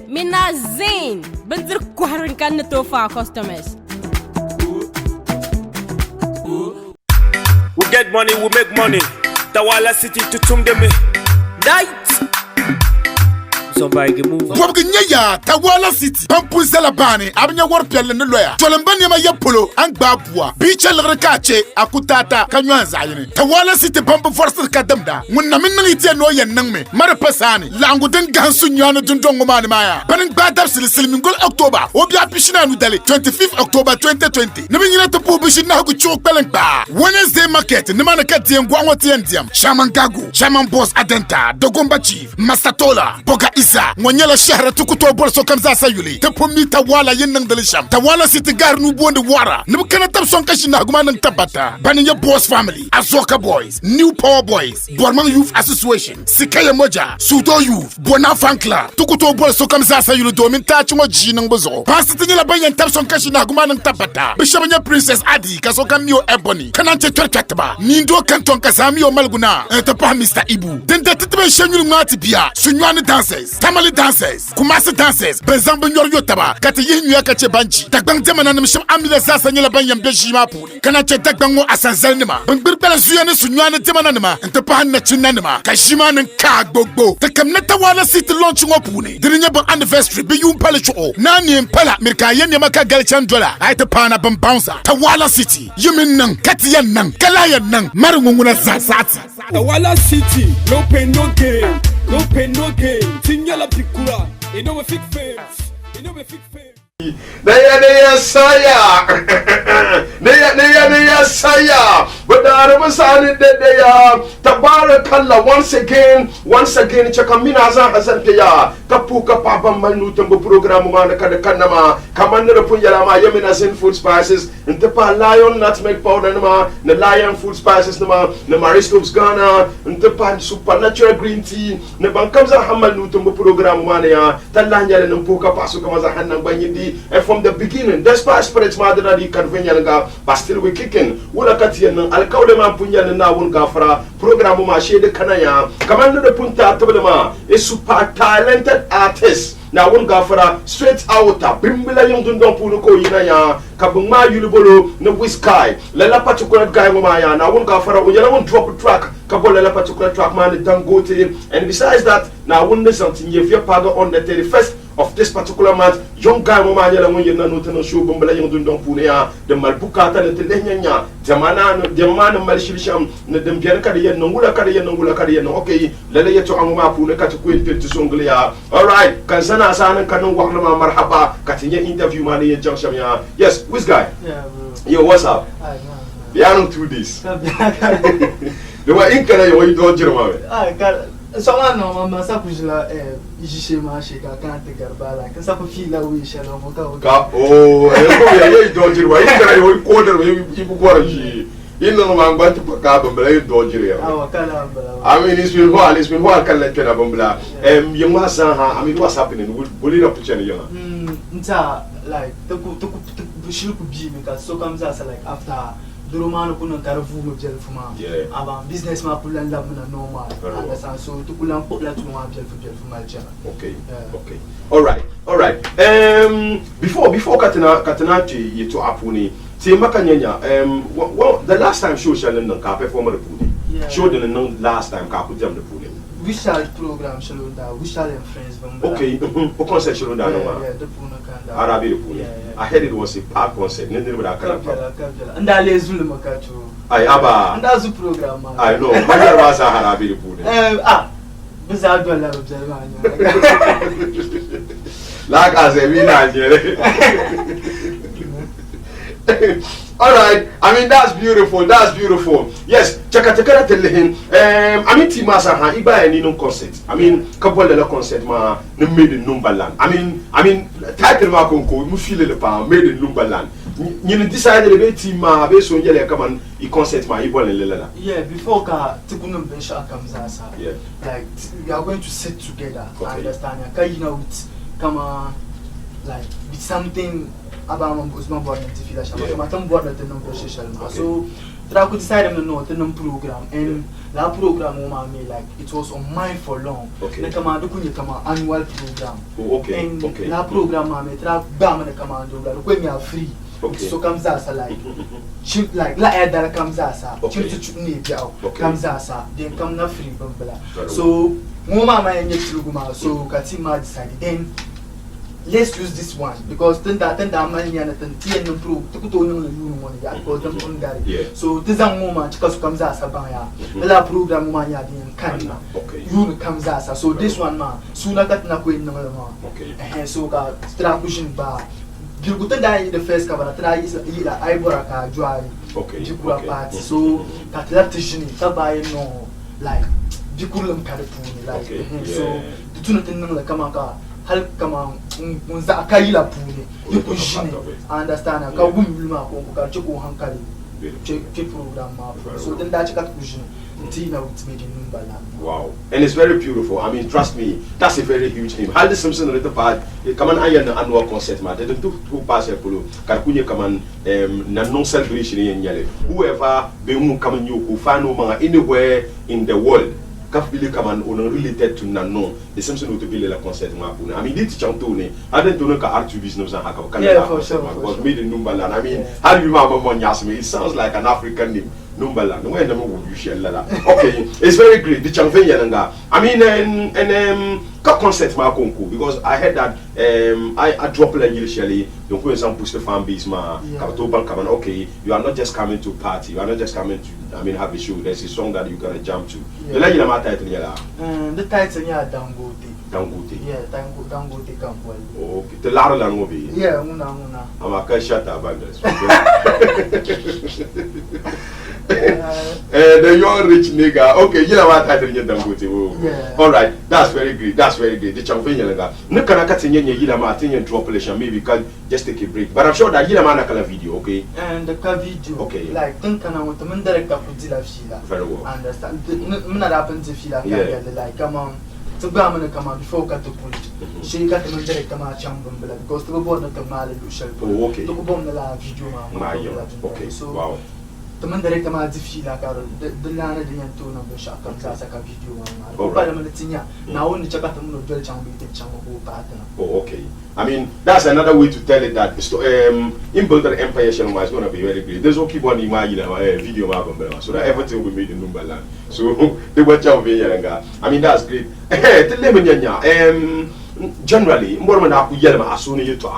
minazin ban zir ko harin kan to fa customers. We get money, we make money. Tawala City to Tumdeme. Night. Somebody move. Wabgnya Tawala City. Pampuzela bani abnya warpele ne loya. Tolembani ma yepolo angbabwa. Bicha lrekache akutata kanywanza yini. Tawala City pampu force kadamda. Munna minni tie no yen nangme. Mara pasani. Langu den gansu nyana dundongo mani maya. Banin badab silmingol October. Obi apishina nu dale 25th October 2020. Nibinyina to bishina hagu chok pelengba. Wednesday market nimana kadiem gwangwati endiam. Shaman Gago, Shaman Boss Adenta, Dogomba Chief, Masatola, Boga Isa, Mwanyela Shahra tukuto bolso kamza sayuli. Tepomi Tawala yenang delisham. Tawala City gar nu bonde wara. Nibukana tap son kashina gumanang tabata. Baniya Boss Family, Azoka Boys, New Power Boys, Borman Youth Association, Sikaya Moja, Sudo Youth, Bona Fan Club. Tukuto bolso kamza sayuli domin tachungo jinang bozo. Pasitinyela bayan tap son kashina gumanang tabata. Bishabanya Princess Adi kasoka Mio Ebony. Kanante Twerkataba. Nindo Kanton Kasamio Malguna. Etapa Mr. Ibu. Then the titbe shenyul ngati bia. Sunywane dancers. Tamale dancers, Kumasi dancers, Bezambo Yotaba, Katayin Yakache Banchi, Tagbang Demanam Sham Amila Sasanyala Banyam Beshimapu, Kanacha Tagbango Asanzanima, Birbala Suyana Sunyana Temananima, and Tapana Chinanima, Kashiman and Kagbobo, the Kamnatawala City launching Opuni, the Renewable Anniversary, Biyum Palacho, Nani and Pala, Mirkayan Yamaka Galchandra, Itapana Bambounza, Tawala City, Yumin Nang, Katian Nang, Kalayan Nang, Marumuna Sasati. Tawala City, no pain, no gain. No pain, no gain. Tinyala Pikura. You know a fake face. You know a fake face. Naya saya Naya saya but the Arabasani they are Tabarakallah once again Chakamina Hassan Kaya Kapuka Papa Manutambo program Kanama Commander Punyalama Yamina Zen food spices and Tepa Lion nutmeg powder nama the Lion food spices nama the Mariscopes Ghana and Tepa supernatural green tea the Bankamza Hamanutambo program Mania Talanya and Puka Pasukamaza Hanang Banyindi. And from the beginning, despite spirits mother di Carvenianga, but still we kicking. Ulakatian, Alcaudema Punyan and Nawungafra, program Mashe Kanaya, Commander the Punta Tabelema, a super talented artist. Now one gafara straight out Bimbila Young Punuko Inaya, Kabuma Yulibolo, no Whisky, Lela particular guy Maya, now one gafara, when you don't drop a track, Kabola particular track man, Dangote, and besides that, now one listen to your paga on the 31st of this particular month, young guy Maya, when you're not no show, Bumbala Young Punea, the Malpucata, the Telenia, the man of Malisham, the Dembianca, Nongula Kadia, Nongula Kadia, okay, Lele to Angma Puneka to quit to Songlia. All right, Kansan. Sana kanu waklama marhaba katinya interview mani junction ya. Yes, which guy? Yeah, bro. Yo, what's up? Yeah, I don't do this. The way in Canada, you don't do it. Someone no mama sapujila ijishema sheka kante garbala kan sapu fila wi shela moka ka oh you don't do it. In Canada, you quarter you go ji. In no man going to Paka Bambla, you don't do it. I mean, it's been while can let Bambla. You must I mean, what's happening? Will it up to channel? Like the should be because so comes as like after the Roman Punan Carrefour of Jelfuma, about business map and normal. Understand? So to pull and put that to one for my channel. Okay, okay. All right. Before Katanachi, you to Apuni. See, Makanyanya, well, the last time show shall not perform the Puni. Show the last time Kapu jam the Puni. We shall program Shalunda, we shall and friends. Okay, what concert Shalunda? Yeah, the Puna Kanda. Arabi Puni. I heard it was a park concert, nothing with a and I lays Zulmakachu. I have and that's a program. I know, but there was a Arabi Puni. Bizarre of Germany. Like as a winner. All right, I mean that's beautiful. Yes, Chakatakara telehin. I mean Timasa ha iba any no concert. I mean couple de concert ma no made in Numberland. I mean title ma konko mu feel le pa made in Numberland. You decided the team ma be so yele come on I concert ma ibo le lela. Yeah, before ka tikunum bensha comes as yeah. Like we are going to sit together. Okay. Understand? Ka you know come like with something about my board and TV I'm board at the number so I could decide to know the program and that program like it was on mine for long. Okay. The command annual program. Okay. And that program I track bam the command when you are free. Okay. So comes as like la air that comes as comes as then come not free so mama and so Katima decided then let's use this one because then that money and then improve to put on the money because them on that. So this is a moment because comes as a buyer. The program mania in Canada. Okay. You comes as so this one man sooner that na ko no man. Okay. And so ka strategy ba Gilgutan in the first cover try is Iboraka Joy. Okay. Jikura party. So that strategy tabai no like Jikulam Karipuni like so the two nothing like Kamaka help come on unza akayila pune yuko jine understand ka gumuluma ko ka chiko hankali check program so then that check kujine Tina with me in Numberland. Wow, and it's very beautiful. I mean, trust me, that's a very huge name. Halde Simpson little part. Come on, I am annual concert. Ma, they don't do pass a polo. Karkunye come on, na non celebration in Yale. Whoever be come you who find no man anywhere in the world. kaf bile kaman on related to nano the same thing to bile la concert ma puna I mean dit chantone I don't know ka art business no haka kan was made in Numbaland I mean how do you mama nyasme it sounds like an African name Numbaland no when no you share la okay it's very great the chanfe yananga I mean and ka concert ma konko because I heard that I drop la initially donc when some push the fan base ma ka to ban kaman okay you are not just coming to party you are not just coming to I mean have a show there's a song that you gonna jump to the la ma title yala the title ya Dangote yeah Dangote Campbell okay the la la ngo be yeah una ama ka shata bandas the young rich nigga okay you know what title you Dangote yeah all right that's very great the champion yala no kana ka tinye yila ma tinye drop relation maybe can just take a break but I'm sure that yila ma na kala video okay and the video okay like think kana want to direct ka kudila fila very well understand mna happen to fila like come on to go am come on before ka to pull she got to direct ma chambon because to go na tamale lu shell okay to go na la video ma okay so wow تمن دريت ما زفيلا كارو دلنا دنيا تونا بشاكم ساسا كفيديو ما وبعد ما نتنيا ناون نشكات منو دل چام بيت چام هو باتنا okay I mean that's another way to tell it that in builder empire channel is going to be very great there's okay one imagine video ma bambela so that everything will be made in Numbaland so they watch out be yanga I mean that's great tell me nyanya generally mboro na ku yelma asuni yeto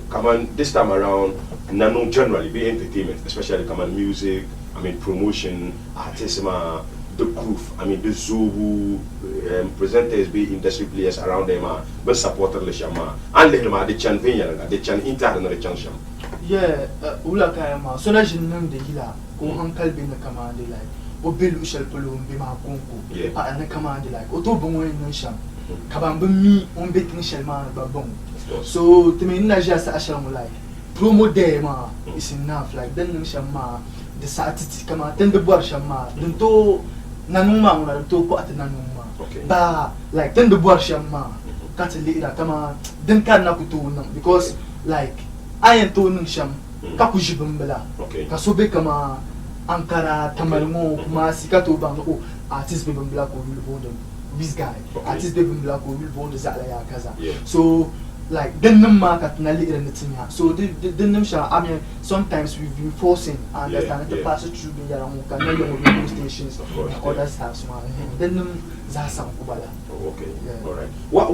come on this time around nano generally be entertainment especially come on music I mean promotion artisma the proof I mean the Zobu presenters be industry players around them but supporter le shama and the chan venya the chan intern the chan sham yeah ula kayama so na jinnam de hila ko hankal be na kama de like o belu shel polo be ma konko a na kama de like o to bon wen sham kabam be mi on be tin shel ma ba bon so to me na jasa asham like promo day ma is enough like then shama the satiti kama then the boar shama then to nanuma na to ko at nanuma ba like then the boar shama kat leader kama then kan na kutu because like I ain't to nung sham ka ku jibumbela ka so be kama ankara tamalmo kuma sikato bang o artist be bumbela ko will bond this guy artist be bumbela ko will bond za la ya kaza so like then ma kat na leader nitinya so then sha I mean sometimes we've been forcing understand the pass through be yara mo kan na yo radio stations other stuff so then za sam kubala okay all right what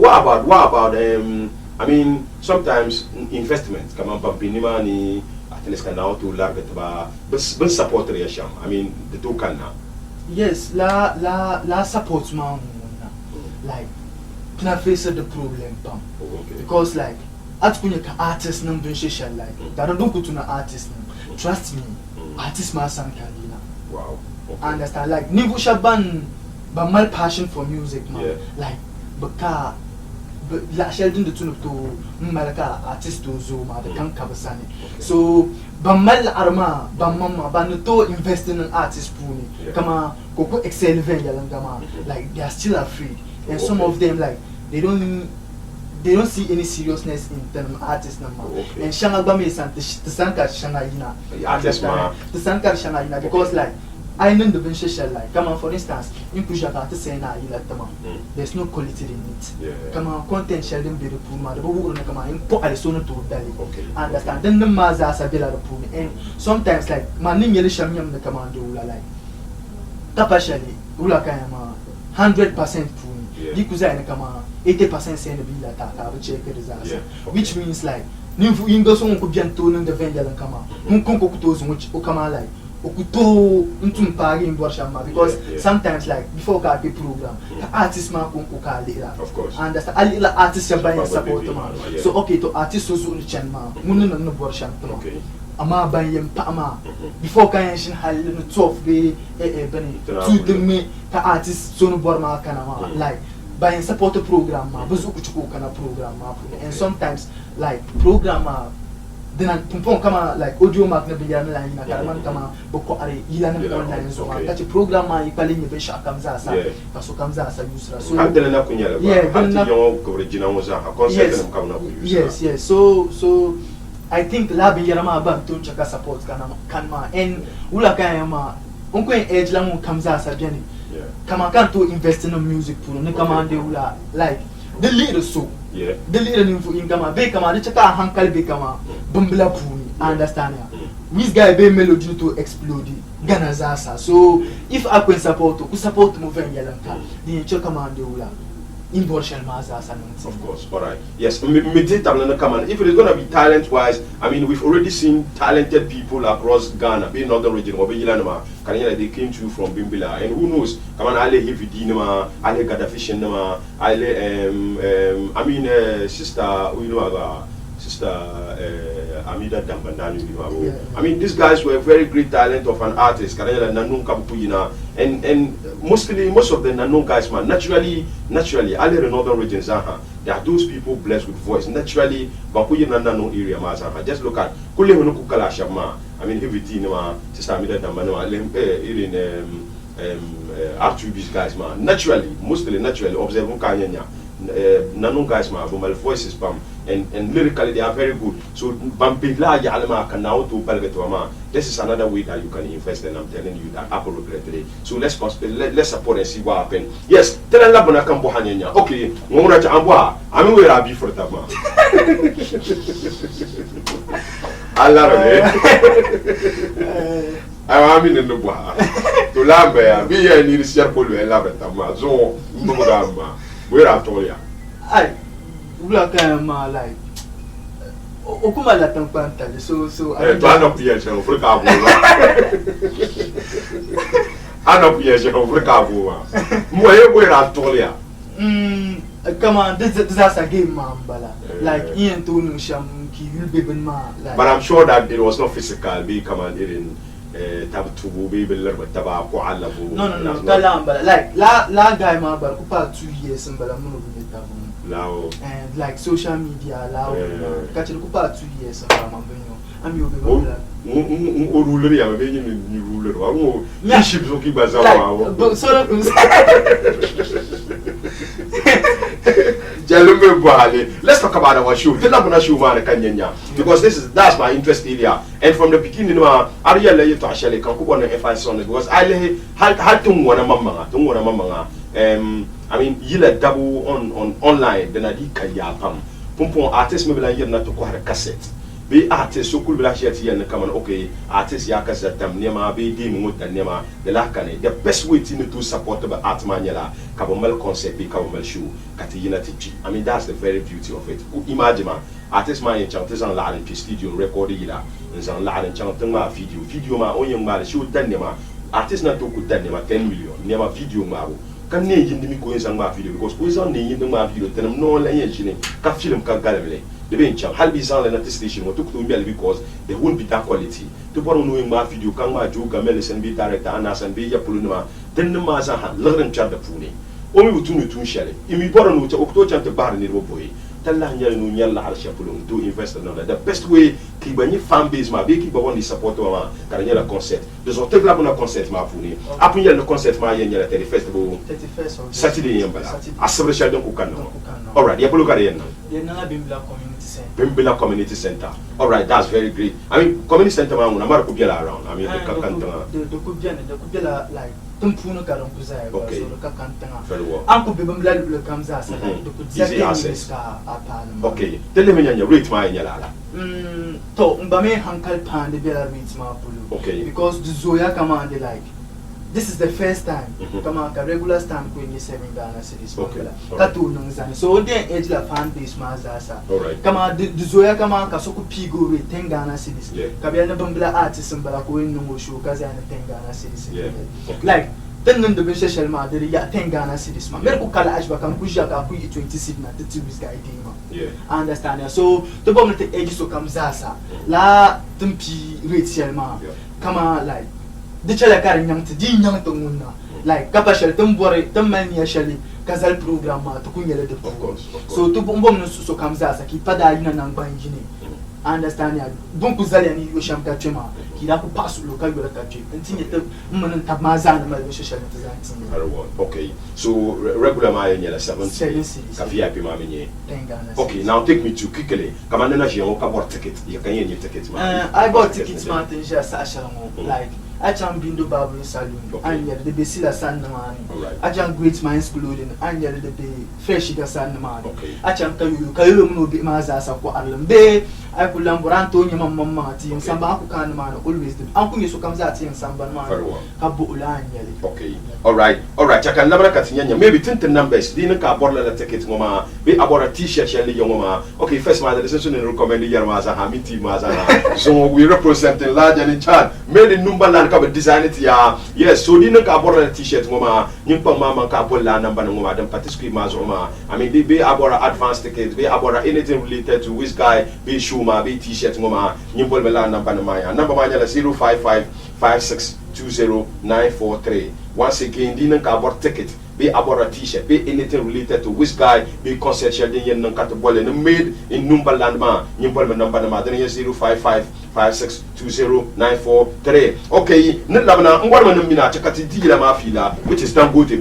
about I mean sometimes investments come on pampinima ni at least can now to large ba but support reaction I mean the two can now yes la support ma like can face the problem pam because like at kunya ka artist nan bin social like da don ku tuna artist trust me artist ma san kalina wow understand like ni bu shaban ba mal passion for music man like baka la sheldon de tunu to malaka artist to zo ma da kan kabasani so ba mal arma ba mamma ba no to invest in an artist puni kama koko excel ven yalangama like they are still afraid and some of them like they don't see any seriousness in term artist number and shanga ba me san to sanka shanga ina artist ma to sanka shanga ina because like I know the social like come on for instance in kujaka to say na ila tama there's no quality in it come on content sheldon be the puma the bugu na come on po alisono to dali understand then the maza sabela the puma and sometimes like man ni yele shamyam na come on do like tapashali ula kayama 100% puma dikuza na kama 80% say na bila ta ba check the which means like nimfu ingo so ko biento no the vendor kama mun kon ko kuto so o kama like okuto ntum pari in shama because sometimes like before ka be program the artist man kon ko ka lera of course understand ali la artist ya buy support man so okay to artist so so chen ma mun no bor sham okay ama ban yem pa ama before ka yan shin halin no 12 be bani to the me ka artist so no bor ma kana ma like by support the program ma bazu ku chiko kana program ma and sometimes like program ma then pumpon kama like audio mark na biya na line na kalaman kama boko are ila na online so ka ci program ma ikali ni be sha kamza sa kaso kamza sa usra so handle na kunyala ba ati yo coverage na mo sa concept na kama na ku yes so I think la biya ma ba to chaka support kana kan ma and ula kaya ma onko en edge la mo kamza sa jeni Kama kan to invest in music pour ne kama de ula like the leader so the leader in kama be kama de chaka hankal be kama bumbla puni understand ya this guy be melody to explode Ghana zasa so if I can support ku support mo ven yalanka the chaka kama de ula of course, all right. Yes, if it is going to be talent-wise, I mean, we've already seen talented people across Ghana, being northern region, they came to from Bimbila, and who knows? Come on, Ale Hividinama, Ale Gadafishinama, Ale, I mean, sister, you know, sister Amida Dambandani. I mean, these guys were very great talent of an artist. And most of the Nanong guys, man, naturally, all the northern regions, there are those people blessed with voice. Naturally, Bakuya Nanong area, just look at Kulehunu Kukalasha, I mean, Hivitina, sister Amida Dambandani, Archubis guys, man. Naturally, observe Kanyanya. Nanong guys, man, but my voice is bam. And lyrically they are very good. So Bampila Yalama can now to Palgatuama. This is another way that you can invest, and I'm telling you that appropriately. So let's support and see what happens. Yes, tell a labona campo hanyanya. Okay, Moracha Amboa. I mean where I be for Tama. I love it. I'm in the bois. To Lambert, be here near the circle and love it. So Mugamba. Where I told you. Ula kama like okuma la tampanta so I don't piace for cabo. I don't piace for cabo. Where I told you. Come on, this is a game, man. Like Ian Tonu Sham, but I'm sure that it was not physical. Be commanded in tab to be but tobacco. No, like la guy, man, but kupa 2 years and Balamu. And like social media, catch a couple 2 years and I'm your ruler, I'm a new ruler. Yeah, ships will keep us out. Let's talk about our show. Because that's my interest area. And from the beginning, I really to actually come on the FI son because I had to want a mama. I mean, you let double on online, then I did Kayapam. Pumpon artist maybe like not to quite a cassette. Be artists so cool here and come on, okay, artists Yakas at Nema, be Dimut and Nema, the Lakane. The best way to support the art manuala, Kabomel concept, be Kabomel shoe, Katina Tichi. I mean, that's the very beauty of it. Imagine, artist my enchantress and Latin studio recording and some Latin chantama video, my own young man, shoot Danema. Artists not to good Danema 10 million, never video maru. Can name the Miko and my video because who's on the video, then I'm no engine, can film can gallery. The bench, Halbizan and at the station, what took to me because there won't be that quality. To borrow knowing my video, can my joke, Melis and be director, Anas and be Yapuluma, then the Mazahan, learn Chad the Puni. Only to Shelly. If you borrow to October to Bar in the boy, tell Lanyala Shapulum to invest another. The best way, keep any fan base, my big keep on support of a Carniela concert. There's a take up on a concert, my Puni. Up in the concert, my Yella festival, 31st Saturday, as Sabrina Kukano. All right, you look at it now. Bimbila Community Center. All right, that's very great. I mean, community center, I'm not around. I mean, the Kubela like. Okay. Very well. Easy access. Okay. Tell me your rate, my yala. Okay. Because the Zoya command like. This is the first time. Come on, regular stamp when you 7 Ghana cities. Okay. So then age la fan base mazasa. All right. Come on, the Zoya come on, Kasoko Pigo rate 10 Ghana cities. Yeah. Kabiana Bambla artists and Balako in no show Kazana 10 Ghana cities. Yeah. Like, then the Bishop Shelma, the 10 Ghana cities. Medical color Ashbaka Kujaka 20 na the 2 weeks guy. Yeah. I understand. So the bomb the age so comes Zasa. La Tumpi rate Shelma. Come on, like. The chala carrying young to Dean Young to like Kapashel, Tumbore, Tumania Shelly, Kazal program to Kunya the of course. So to Bombom so comes as a Kipada and Banjini. I understand ya. Bunkuzalian Yosham Kachema, Kiraku pass local country, continue to Tabmazan and my social design. Okay, so regular Maya 7 VIP Mamini. Okay, now take me to quickly. Come on, I bought tickets. You can get tickets. I bought tickets, Martin, just like. Acham Bindo Barber Saloon, and yet the Besila San man, Acham Great Minds Clothing, and yet the Freshiga San man, Acham Kayu no be Mazas of Alambe, I could Lamboranto, Mamma, Team Samba can man, always the Uncle Yusu comes out in Samba man, Kabulan. Okay, all right, I can never continue. Maybe 10 numbers, didn't a ticket, Mama, be about a t shirt, Shelly Yoma. Okay, first, my decision in recommending Yamaza, Hamiti Maza. So we represent the large and in charge, made in Numberland cover design it. Yes, so didn't about a t shirt, Mama, Nimpa Mama Capola, number Mama, then Patisky Mazoma. I mean, they be about advanced tickets, be about anything related to which guy, be Shuma, be t shirt, Mama, Nimpa Milan, number Maya, number 055 5620943. Once again, didn't about ticket. Be about a t-shirt, be anything related to which guy, be concert shading yen non-catable and made in Numberland man, Nimpleman number 055 5620943. Okay, Nilabana, Warman Mina, Chakati Mafila, which is done good to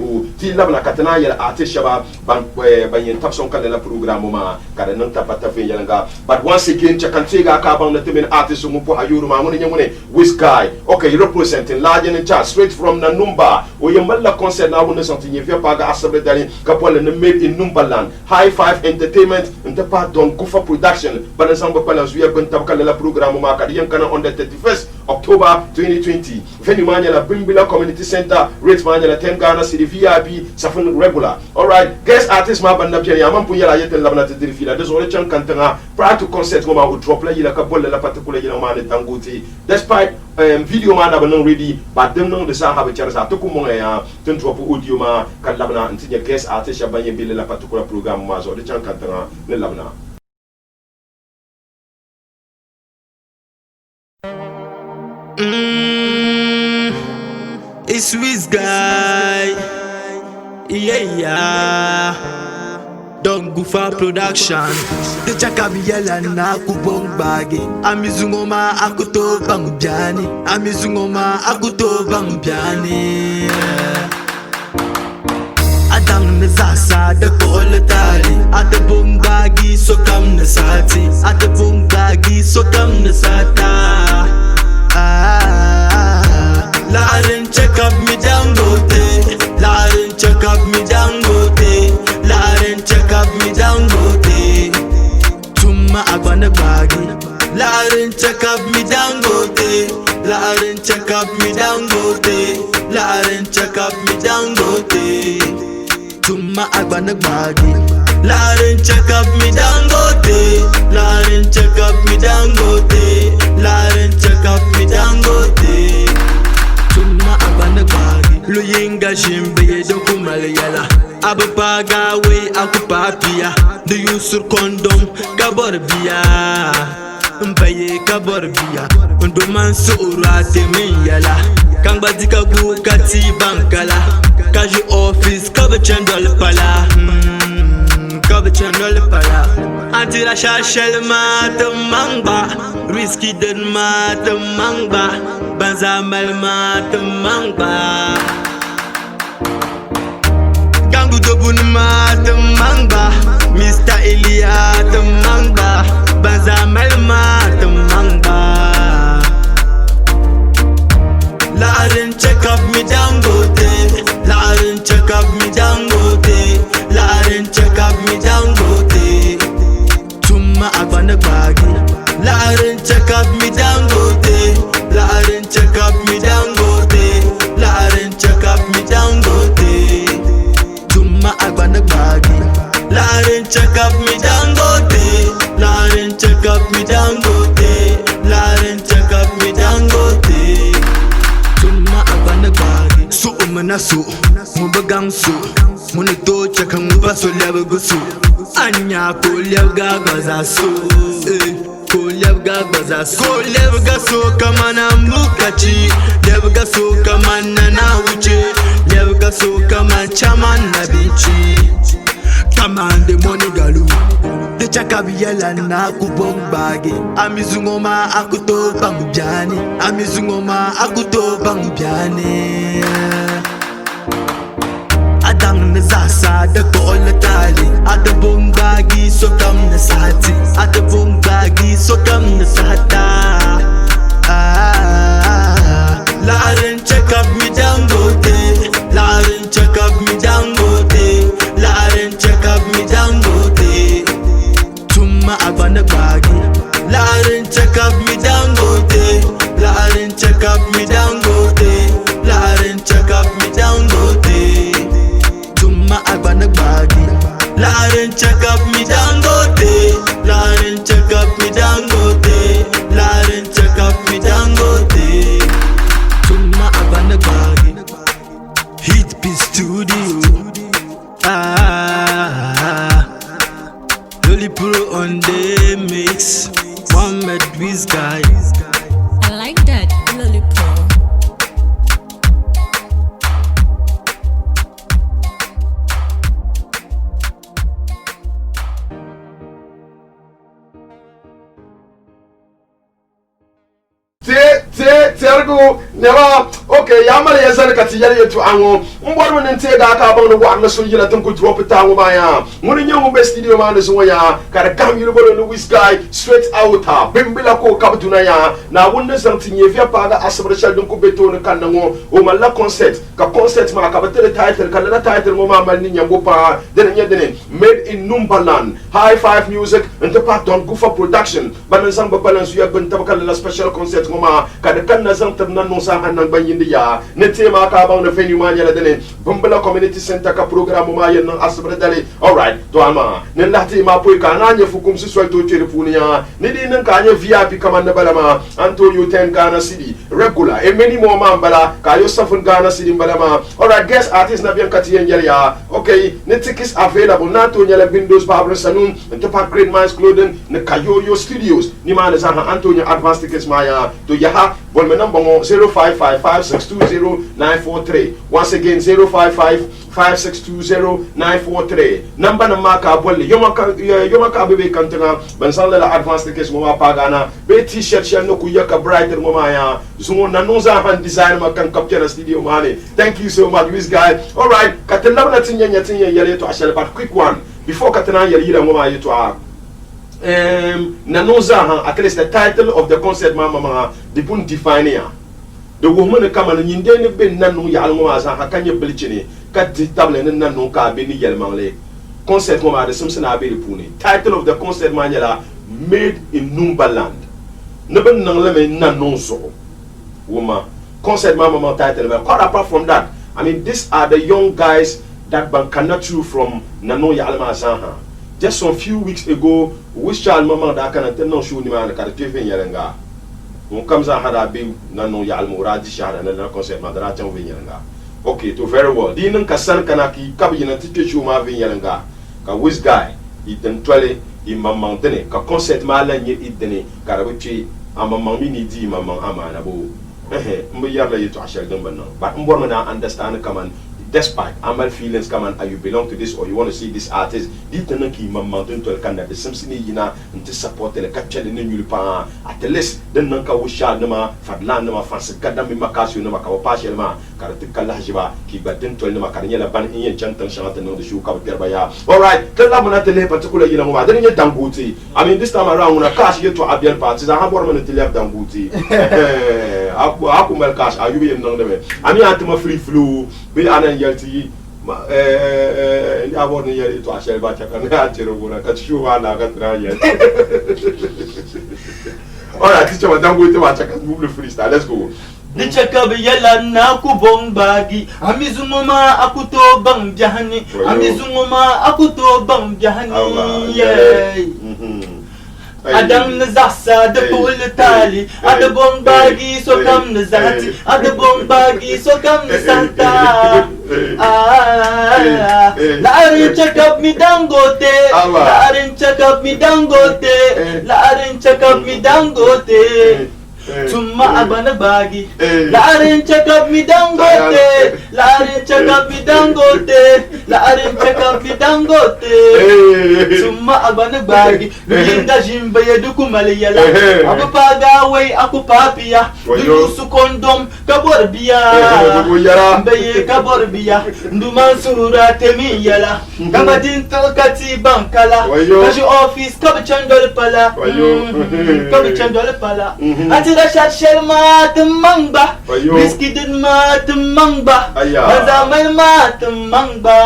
Labana Katana, Artishaba, by Tapson Canela program, Karananta Patafanga. But once again, Chakantega Carbon, the Timin artist Mupo Ayuruma, which guy, okay, representing large and in charge, straight from the number, or your mother concert now, something if you're Paga Asabedali, Kapol and made in Numberland, High Five Entertainment, and the part on Kufa Production, but as we are going to Canela program, on the 31st October 2020. Venue Manuela Bimbila Community Center, rates Manuela 10 Ghana City VIP, Safun regular. Alright, guest artist Mabanda Piania, Mampuya Yet and Labana Tirifila, there's only Chan Cantana, prior to concert, Mama would drop like a couple of particular man and Tanguti. Despite video man have not ready, but them know the San have a chance to Kumoya, to drop audio ma, Kalabana, and senior guest artist Shabanya Bill, a particular program was or the Chan Cantana, Labana. It's Swiss guy, yeah. Don't go for production. The chakabiela na kubong bagi. Amizungoma akuto bangujani. Amizungoma akuto bangujani. Adam nezasa de koletali. Ate bong bagi so kam nesati. Ate bong bagi so kam nesata. Laren check up me down gote. Laren check up me down gote. Laren check up me down gote. Tumma agwana bagi. Laren check up me down gote. Laren check up me down gote. Laren check up me down gote. Tumma agwana bagi. Laren check up me down gote. Laren check up me down gote. Laren check up me down gote. Luyinga jimbe yedoku malayala Abapaga we akupapia Do you sur condom kaborbia Mbaye kaborbia Ndoman suura temiyala Kangba dika gu kati bankala Kaji office kabe chendol pala Kabe chendol pala Antira shashel mata mangba Risky den mata mangba Banza malmata mangba Gangu dobun mata mangba Mr. Eliata mangba Banza malmata mangba Laren check up me down gote Laren check up me down gote Laren check up me down gote Tumma agwana bagi Laren check up me down gote Laren check up me down gote Laren check up me down gote Tumma agwana bagi Laren check up me down gote Laren check up me down gote Laren check up me down gote Tumma agwana bagi Su umana su Mubagang su Munito check muba so level su Anya ko levga gaza su Kolevga baza so Kolevga so kamana mukachi Levga so kamana na uche Levga so kamana chaman na bichi Kamande money galu De chakabiela na kubong bagi Amizungoma akuto bangujani Amizungoma akuto bangujani Adam nezasa de koletali Ate bong bagi so kam nesati Ate bong bagi so kam nesata La agbana bagi. Larin check up me Dangote. Larin check up me Dangote. Larin check up me Dangote. Tumma agbana bagi. Larin check up me Dangote. Larin check up me Dangote. Larin check up me Dangote. Tumma agbana bagi. Hit P Studio. Loli Pro on the mix. Mohammed Wiz guy. I like that, Loli Pro. Tergo never okay yamale yazana kati yale yetu ango mboro nente da ka bang no wa so yila tan ko drop ta ngo maya ngoni nyango be studio man so ya kare kam yulu bolo no Wiz guy straight out ha bimbila ko kabduna ya na wonne santinye via paga asabra shal dun ko beto no kan ngo o mala concert ka concert ma ka batele title kan na title mo ma mal ni nyambo pa dene nyedene made in Numberland High Five Music and the part don go for production banan sang ba balance ya ben tabakal la special concert ngo ma ka de kan na sang tab nan no sa hanan ban yindi ya ne tema ka ba no venue ma nyala dene Bumbala Community Center ka programme ma yen nan asabra dale all right to ama ne lati ma poy ka na nyefukum si so to telefone ya ne di nan ka nya VIP kama na balama Antonio 10 Ghana City regular e many more man bala ka yo safun Ghana City balama all right guest artist na bien kati yen ya okay ne tickets available na to nyala Windows Barber Saloon and Park Great Minds Clothing ne Kayoyo Studios ni ma ne sa Antonio advance tickets ma ya to ya bon me number 0555620943 once again 0555620943 number na maka bolle yoma ka bebe kantana ban san la advance tickets mo pa gana be t-shirt shell no ku yaka brighter mo ma ya zungo na no za han design ma kan capture studio mane thank you so much Wiz guy all right katana na tinya yale to ashel but quick one before katana yale mo ma yeto Nanoza, at least the title of the concert, Mama, the pun define ya. The woman come and you didn't be nano yalmoza, Hakanya Blichini, cut the table and nano car, Benny Yelmale. Concert Mama, the Simpson Abbey Puni. Title of the concert Manila, made in Numberland. Never nano so. Woman, concert Mama title. Quite apart from that, I mean, these are the young guys that cannot through from Nano Yalmazaha. Just some few weeks ago, which child mama that can tell no show ni man ka TV nyanga. On comes a hada be nano yalmo radi shara na concert madara chan nyanga. Okay, to very well. Dinan kasan kanaki kabi na tike show ma nyanga. Ka Wiz guy, iten twale I mamang tene ka concert ma la nye idene ka rabuchi amamang mi ni di mamang amana bo. Mbo yarla yeto ashel dum no. But mbor na understand kaman despite amal feelings come and you belong to this or you want to see this artist ditana ki mamanton to kan the Simpson yina nti support le capture le nyulu pa at least den nan ka wusha nama fadlan nama fans kadam mi makasio nama ka pa ma karate kala jiba ki badin to nama karnya la ban yin chantan shanta no the show ka perba ya all right kala mona tele particular yina mo den ye Dangote I mean this time around na cash ye to abian parties I have one man tele Dangote aku mel cash ayu be non de I mean atma free flow be anan yalti abon yali to ashel ba chaka na tiro bona ka shuwa na ka tra yali all right teacher Dangote ba chaka bubble freestyle let's go Nichaka yala na kubong bagi amizungoma akuto bang jahani amizungoma akuto bang jahani yeah Adam nazasa de pul tali ada bong bagi so kam nazati ada bong bagi so kam nazanta Larin check up me Dangote Larin check up me Dangote Larin check up me Dangote Tumma abana bagi Larin check up me Dangote Larin check up me Dangote Larin check up me Dangote Tumma abana bagi Yinda jimba yeduku maliyala Aku pagaway aku papia Dunusu kondom kaborbiya Mbaye kaborbiya Nduman sura temiyala Kamadin tokati bankala Kaji office kabichandol pala Kabichandol pala Ati Rashad Shelma Mangba, Whiskey did Mangba, Bazamal Mangba,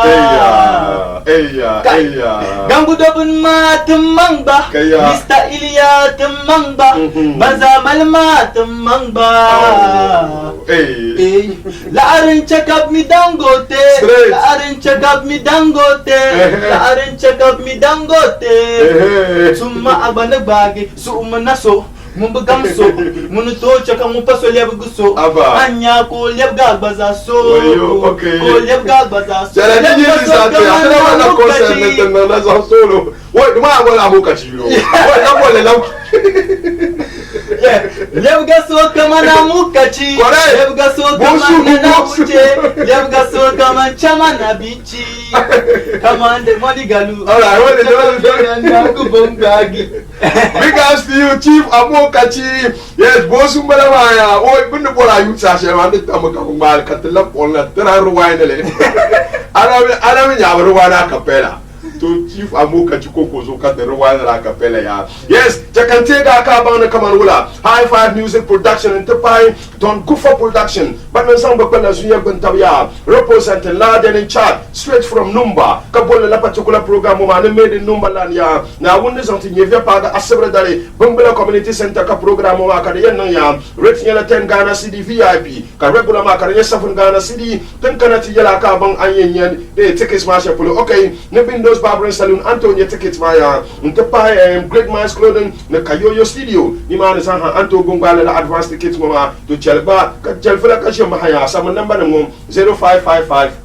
Gangu Dobun Mangba, Mr. Ilya Mangba, Bazamal Mangba. Laren check up me dangote, Laren check up me dangote, Laren check up me dangote. Summa abana bagi, summa naso. Mumbagam so, Munuto chaka mupaso lebuso, Anya ko lebga bazaso, ko lebga bazaso. What do I want to you? Lebga so kamana mukachi, lebga so kamana muche, lebga so kaman chamana bichi. Come on, the money galu. All right, what big ups to you, Chief Amokachi. Yes, Bosu Malamaya. Oh, when the bola you sash around the Tamaka Catala on the Teraruana. I don't have a capella. To Chief Amokachi Coco cut the Rwanda Capella. Yes, Jakantega Kabana Kamanula. High Five Music Production and Tapai, Don Kufa Production. But when some Bakala Zuya Bentabia, representing Laden in chat, straight from Numba, Kabola La particular program, and made in Numba Lania. Now, when there's something you have a Asabradari, Bumbala Community Center program, Makariana, rating 10 Ghana City VIP, Karabula Makaraya 7 Ghana City, 10 Kanati Yala Kabang Ayen, the tickets Marshall Polo. Okay, Nebindos Barbara Saloon, Antonio tickets Maya, Ntapai, Great Minds Clothing, the Kayoyo Studio, Niman Anto Gumbala advanced tickets Mama to Chelba, Chelfula Kashimahaya, some number 0555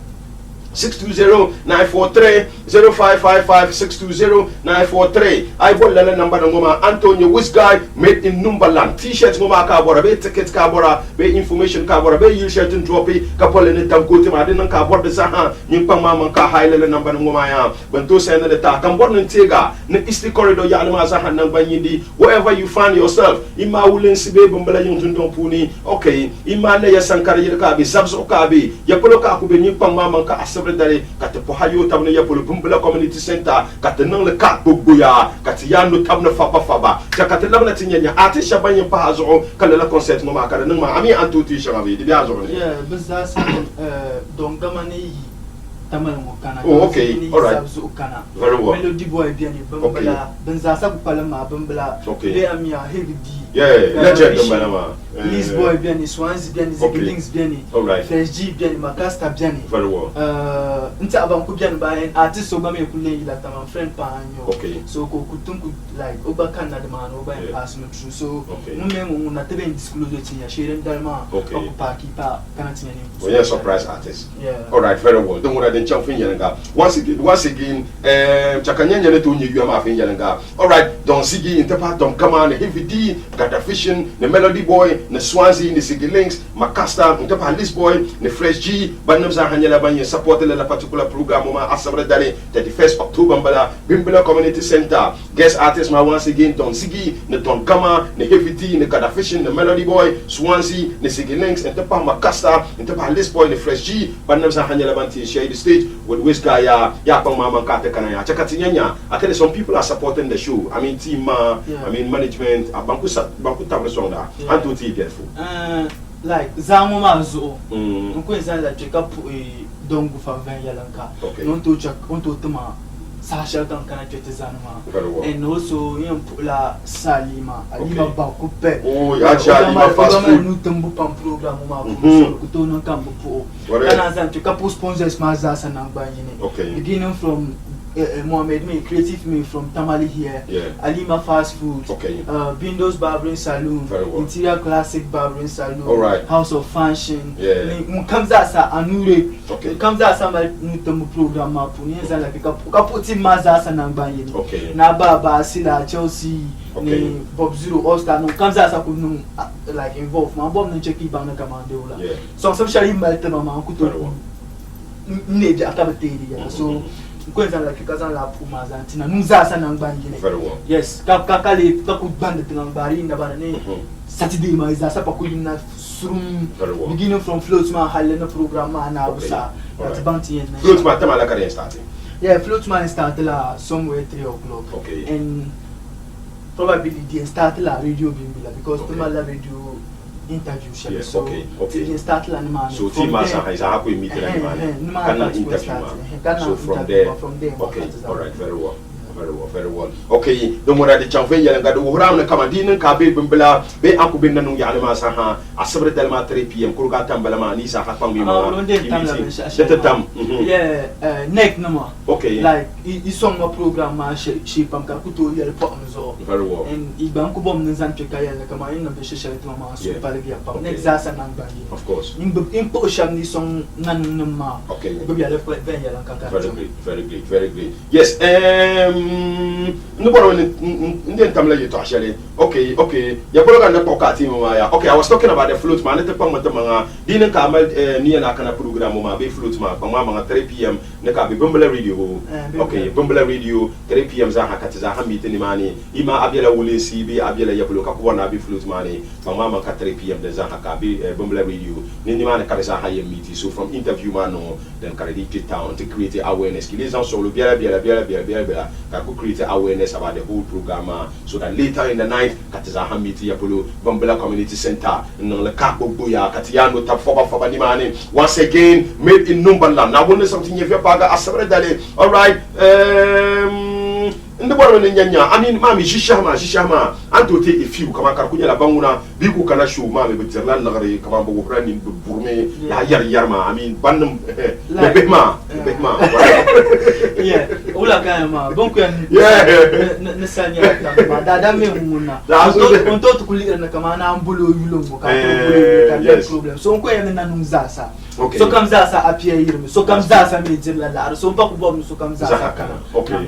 620-943 0555-620-943. I bought the number of Antonio Wiz guy made in Numberland. T-shirts Moma Cabora, be tickets Cabora, be information Cabora, be you shirt and drop it, Capol and Tamcotim, I didn't Cabor the Saha, Nimpamama High level number of Momaya, when to send the attack. I'm born in Tega, East Corridor Yalamazahan number Yindi, wherever you find yourself, Ima Woolen Sibe Bumbala Yunton Puni, okay, Ima Leia Sankari Kabi, Sabso Kabi, Yapoloka Kubi Nimpamama Asabredari, Katapohayo Tamna Yapolo Bumbala Community Center, Katanang the Cat Bubuya, Katiano Tamna Faba Faba, Jakatalabna Tinya, Artist Shabayan Pazo, Kalala Concert Mama Karanuma, Ami Antu Tishavi, the Biazo. Yeah, but that's Dongamani. Oh, okay, all right. Very well. Melody boy, Biani, Bumbala, Benzasa Palama, Bumbala, okay. Beamia, Heavy D. Yeah, legend, Liz boy, Biani, Swans, Biani, Zigglings, Biani, all right. Fresh G, Biani, Macasta, Biani. Very well. Intaban Kubian by an artist, so Bami Kule, like my friend Panyo. Okay. So Kutunku, like Obakana, the man, over and pass me through. So, Mumem, not even disclosed in your sharing Dalma, okay. Paki, Canadian. Well, you're a surprise artist. Yeah. All right, very well. Don't worry. Once again, Chakanya to you am having Yanga. All right, don't Sigi interpret, don't come on, Heavy D, Gata Fishing, the Melody Boy, the Swansea, the Sigi Links, Macasta, interpret this boy, the Fresh G, Banamza Hanyala Banya supported a particular program, Asabra Dali, 31st October, Bimbala Community Center. Guest artists, once again, Don Sigi, the Don Kama, the Heavy D, the Gata Fishing, the Melody Boy, Swansea, the Sigi Links, interpret Macasta, interpret this boy, the Fresh G, Banamza Hanyala Banti, share the stage with which guy Mama Kate Kanaya. Chakatinyanya. I tell you some people are supporting the show. I mean team I mean management, Banku Tabla Sonda, and to tea beautiful. Like Zamoma Zo, Unquizan that check up a dongu for Van Yalanka. Okay. Non to check on to Tama, Sasha Dankana Zanma. And also La Salima, Alima Bakupe. Oh, Yachima Nutambu program, Kutono Kambu. And to couple sponsors Mazas and Ambani. Okay. Beginning from Mohamed Me, Creative Me from Tamale here, Alima Fast Food, okay. Bindo's Barbering Saloon, Interior Classic Barbering Saloon, all right. House of Fashion, comes as a Anure, comes as a Nutum program, Punians like a Kaputi Mazas and Ambani, okay. Nababa, Silla, Chelsea, okay. Bob Zero, All Star, no comes as a Kunum like involved, my bomb and Jackie Bana Commandola. So some shall melted on my Kutu. Need a cavity, so. Because I like because I love Pumas and Tina Nuzasa and Bangin. Very well. Yes, Kakali, Kaku Bandit and Bari in the Barane. Saturday, my Zasapakulina Srum, beginning from Floatsman, Highland program, and Abusa, that's Banty and Floatsman Tamalaka starting. Yeah, Floatsman started somewhere 3 o'clock. Okay. And probably they start la radio bimbila because to la radio interview shall yes, so okay. they start la man so team masa haisa hapo meeting na man kana interview man so from there okay all right very well okay donc wona de chanfe yela ngado wuram na kama dinin ka be bimbla be aku bin nanu ya ma sa ha asabre delma 3 pm ko ga tambala ma ni sa ha pambi ma de tam yeah neck no more okay like I song ma program ma she pam ka kuto yel pop no very well and I ban ko bom nan pe ka yela kama ina be she ma so pale ya pam neck za sa nan ba of course in po sham ni song nan ma okay go ya le ben yela ka very great yes nobody Indian Tamla you to actually okay ya bolo ga na pokati mo ya okay I was talking about the float man let pang mata mga dinin ka mal niya na kana program mo ma be float ma pang mga 3 pm ne ka be Bumbler radio okay Bumbler radio 3 pm za hakati za hamite ni mani ima abiela wule si be abiela ya bolo ka ko na be float mani pang mga 3 pm de za haka be Bumbler radio ni mani ka za ha meeting so from interview man no then ka ready town to create awareness ki les gens sur le biela ka ko create awareness about the whole program so that later in the night katiza hamiti ya polo Bumbler community center no le kakbo ya katiano tap foba ni mani once again made in Numberland now when something if you paga asabre dale all right ndo boro ne nyanya amin mami shishama anto te ifiu kama karkunya la banguna biku kana show mami betirla lagare kama bo brani burme la yar ma amin bannum behma yeah ula kama bonku ne sanya kama dada me munna on to kulira na kama na ambulo yulo mo ka problem so ko yana nanum zasa so kam zasa apia yirmi so kam zasa me jirla la so pa ko bom so kam zasa kana okay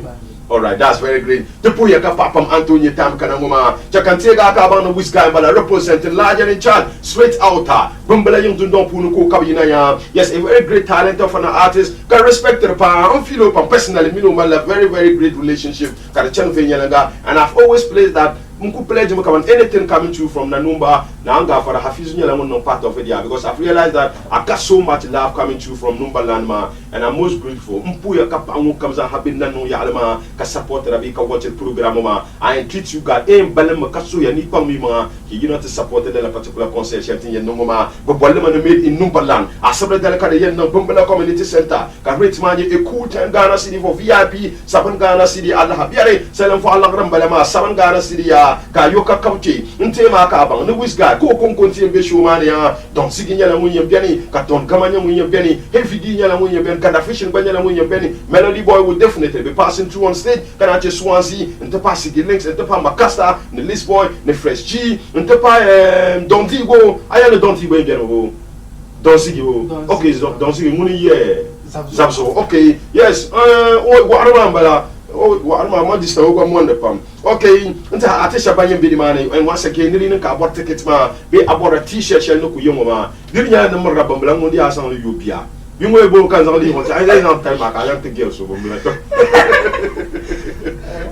all right, that's very great. The puya ka papam Antonio Tam kananguma. Chakantega ka bang no wisga bala representing larger in charge straight outer. Bumbler yung dundong puno ko kabina ya. Yes, a very great talent of an artist. Ka respect the pa. I'm feel up personally me no mala very great relationship. Ka the channel fenyanga and I've always played that Mku pledge mo kaman anything coming to from Nanumba na anga for Hafizu nyala mo no part of it yeah because I've realized that I got so much love coming to from Numberland ma and I'm most grateful. Mpu ya kapa angu kamza habin nanu ya alama ka support rabi ka watch the program ma I treat you God balem ka so ya ni pang mi ma you know to support the particular concert shelting ya no ma but bolem no made in Numberland asabre dala ka de no Bumbler community center ka rate man a cool time Ghana city for VIP 7 Ghana city Allah biare salam for Allah ram balama 7 Ghana city ya ka yoka kauche ntema ka bang no wisga ko konti be showman ya don siginya la munye biani ka ton kamanya munye biani heavy di nyala munye biani kada fishing banya la munye biani Melody Boy will definitely be passing through on stage kana che Swansea ntepa sigi links ntepa Makasta ne List Boy ne Fresh G ntepa Dontigo aya ne Dontigo biano don sigi okay don sigi muni ye Zabso okay yes wa aramba oh warma mo dista wo mo ndepam okay nta atesha banye bi mane en wasa ke niri nka abort ticket ma be abort t-shirt shell no ku yomo ma dirnya na mo rabam bla ngondi asan le yobia bi mo ebo kan zan li mo ta ai na time aka yan te gel so bo mla to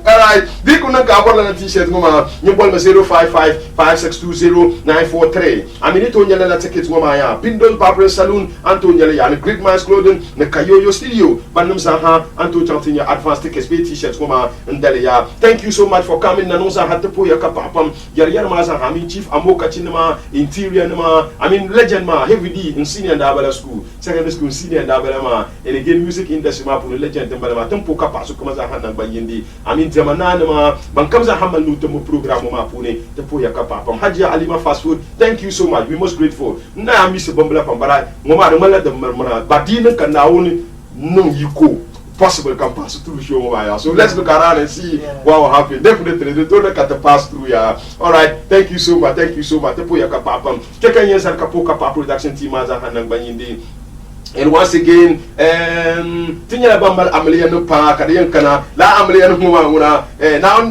alright di ku na ka abort la t-shirt mo ma nyobol ma 0555620943 amini to nyala la ticket mo ma ya Pindol Barber Saloon anto nyala ya Great Minds Clothing ne Kayoyo Studio banum sa ha anto chantinya advance tickets be t-shirts mo ndale ya thank you so much for coming na no sa hatta po ya ka papam yar ma sa hami chief amoka chinma interior ma I mean legend ma heavy D in senior Ndabala school secondary school senior Ndabala ma and again music industry ma pour legend Ndabala ma tempo ka paso kuma za hanan bayindi I mean zamana ma ban kam za hamal no to mo program ma pune te po ya ka papam Hajiya Alima fast food thank you so much we most grateful na miss Bumbler pambara ngoma de mala de marmara badin kan na woni non yiko possible can pass through show over so let's look around and see what will happen definitely they don't look at the pass through all right thank you so much tepo ya kapapam chekan yen sar kapo kapa production team aza hanan banyindi and once again tinya bambal amaliya no pa kadiyan kana la amaliya no nguna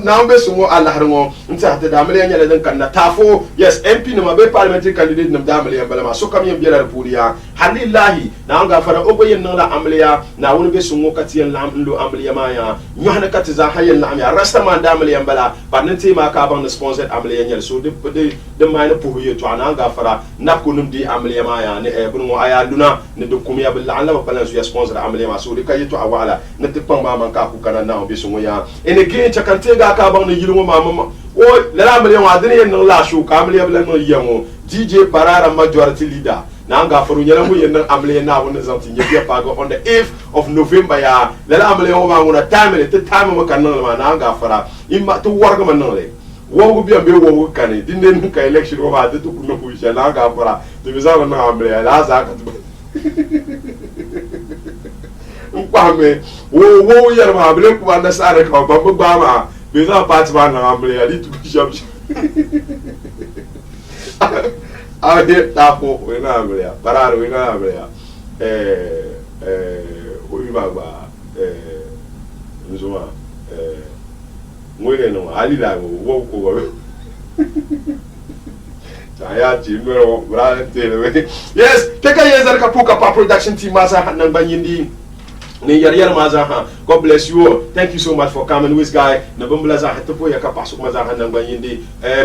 now be sumo Allah harngo nta ta da amaliya nyala dan kana tafo yes MP no mabe parliamentary candidate no da amaliya balama so kam yem biela repuriya halillahi na nga fara oboyen no la amaliya na woni be sumo katiyan la ndo amaliya ma ya nyohna katiza hayen la amya rasta man da amaliya bala panante ma ka ban sponsored amaliya nyal so de mayna puhuye to ana nga fara napko num di amaliya ma ya ne e bunu aya luna ne kumia billa alla balance ya sponsor amale ma so de kayeto awala na te pang ma man ka ku kana na obi so ya ene ge chakante ga ka bang ne yirmo ma la amle wa dini yen la shu ka amle bla no yemo DJ Barara majority leader na nga faru nyala mu yen amle na wona zanti nyebia pago on the 8th of November ya la amle o ma ngona time le time mo kan no ma na nga fara imma to warga man no le wo bi ambe wo kan din den ka election o ma de to kuno ku sha na nga fara to bi za na amle la za ka Mpame wo yar ma bele ku anda sare ka ba ba ma be za party ba na amle ya di tu shop a de tapo we na amle ya pararo we na amle ya o bi ba nzuma ngwele no ali la wo ko Saya Jimero Brante. Yes, take a years that Kapuka production team Maza Hanan Banyindi. God bless you all. Thank you so much for coming with guy. Nabumlaza Hatapo Yakapasu Maza Hanan Banyindi.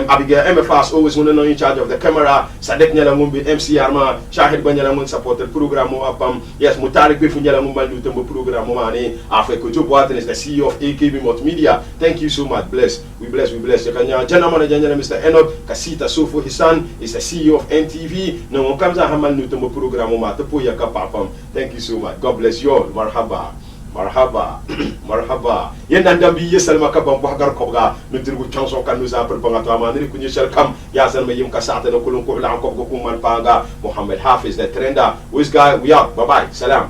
Abigail MFAS always want to know in charge of the camera. Sadek Nyalamumbi, MC Arma, Shahid Banyalamun supported program Apam. Yes, Mutarik Bifunyalamuman Lutumbo program Momani. Africa Jobuatan is the CEO of AKB Multimedia. Thank you so much. Bless. We bless. General Manager Mr. Enoch Kasita Sofo, his son, is the CEO of NTV. No one comes a Haman Lutumbo program Matapo Yakapapam. Thank you so much. God bless you all. Marhaba. Yenda ndambi yesal makabam bagar kobga nudirgu chanson kan nous a préparé à maniri kunye shalkam ya salma yim kasata no kulun ko la ko man panga Muhammad Hafiz the trender. With guy we are. Bye bye. Salam.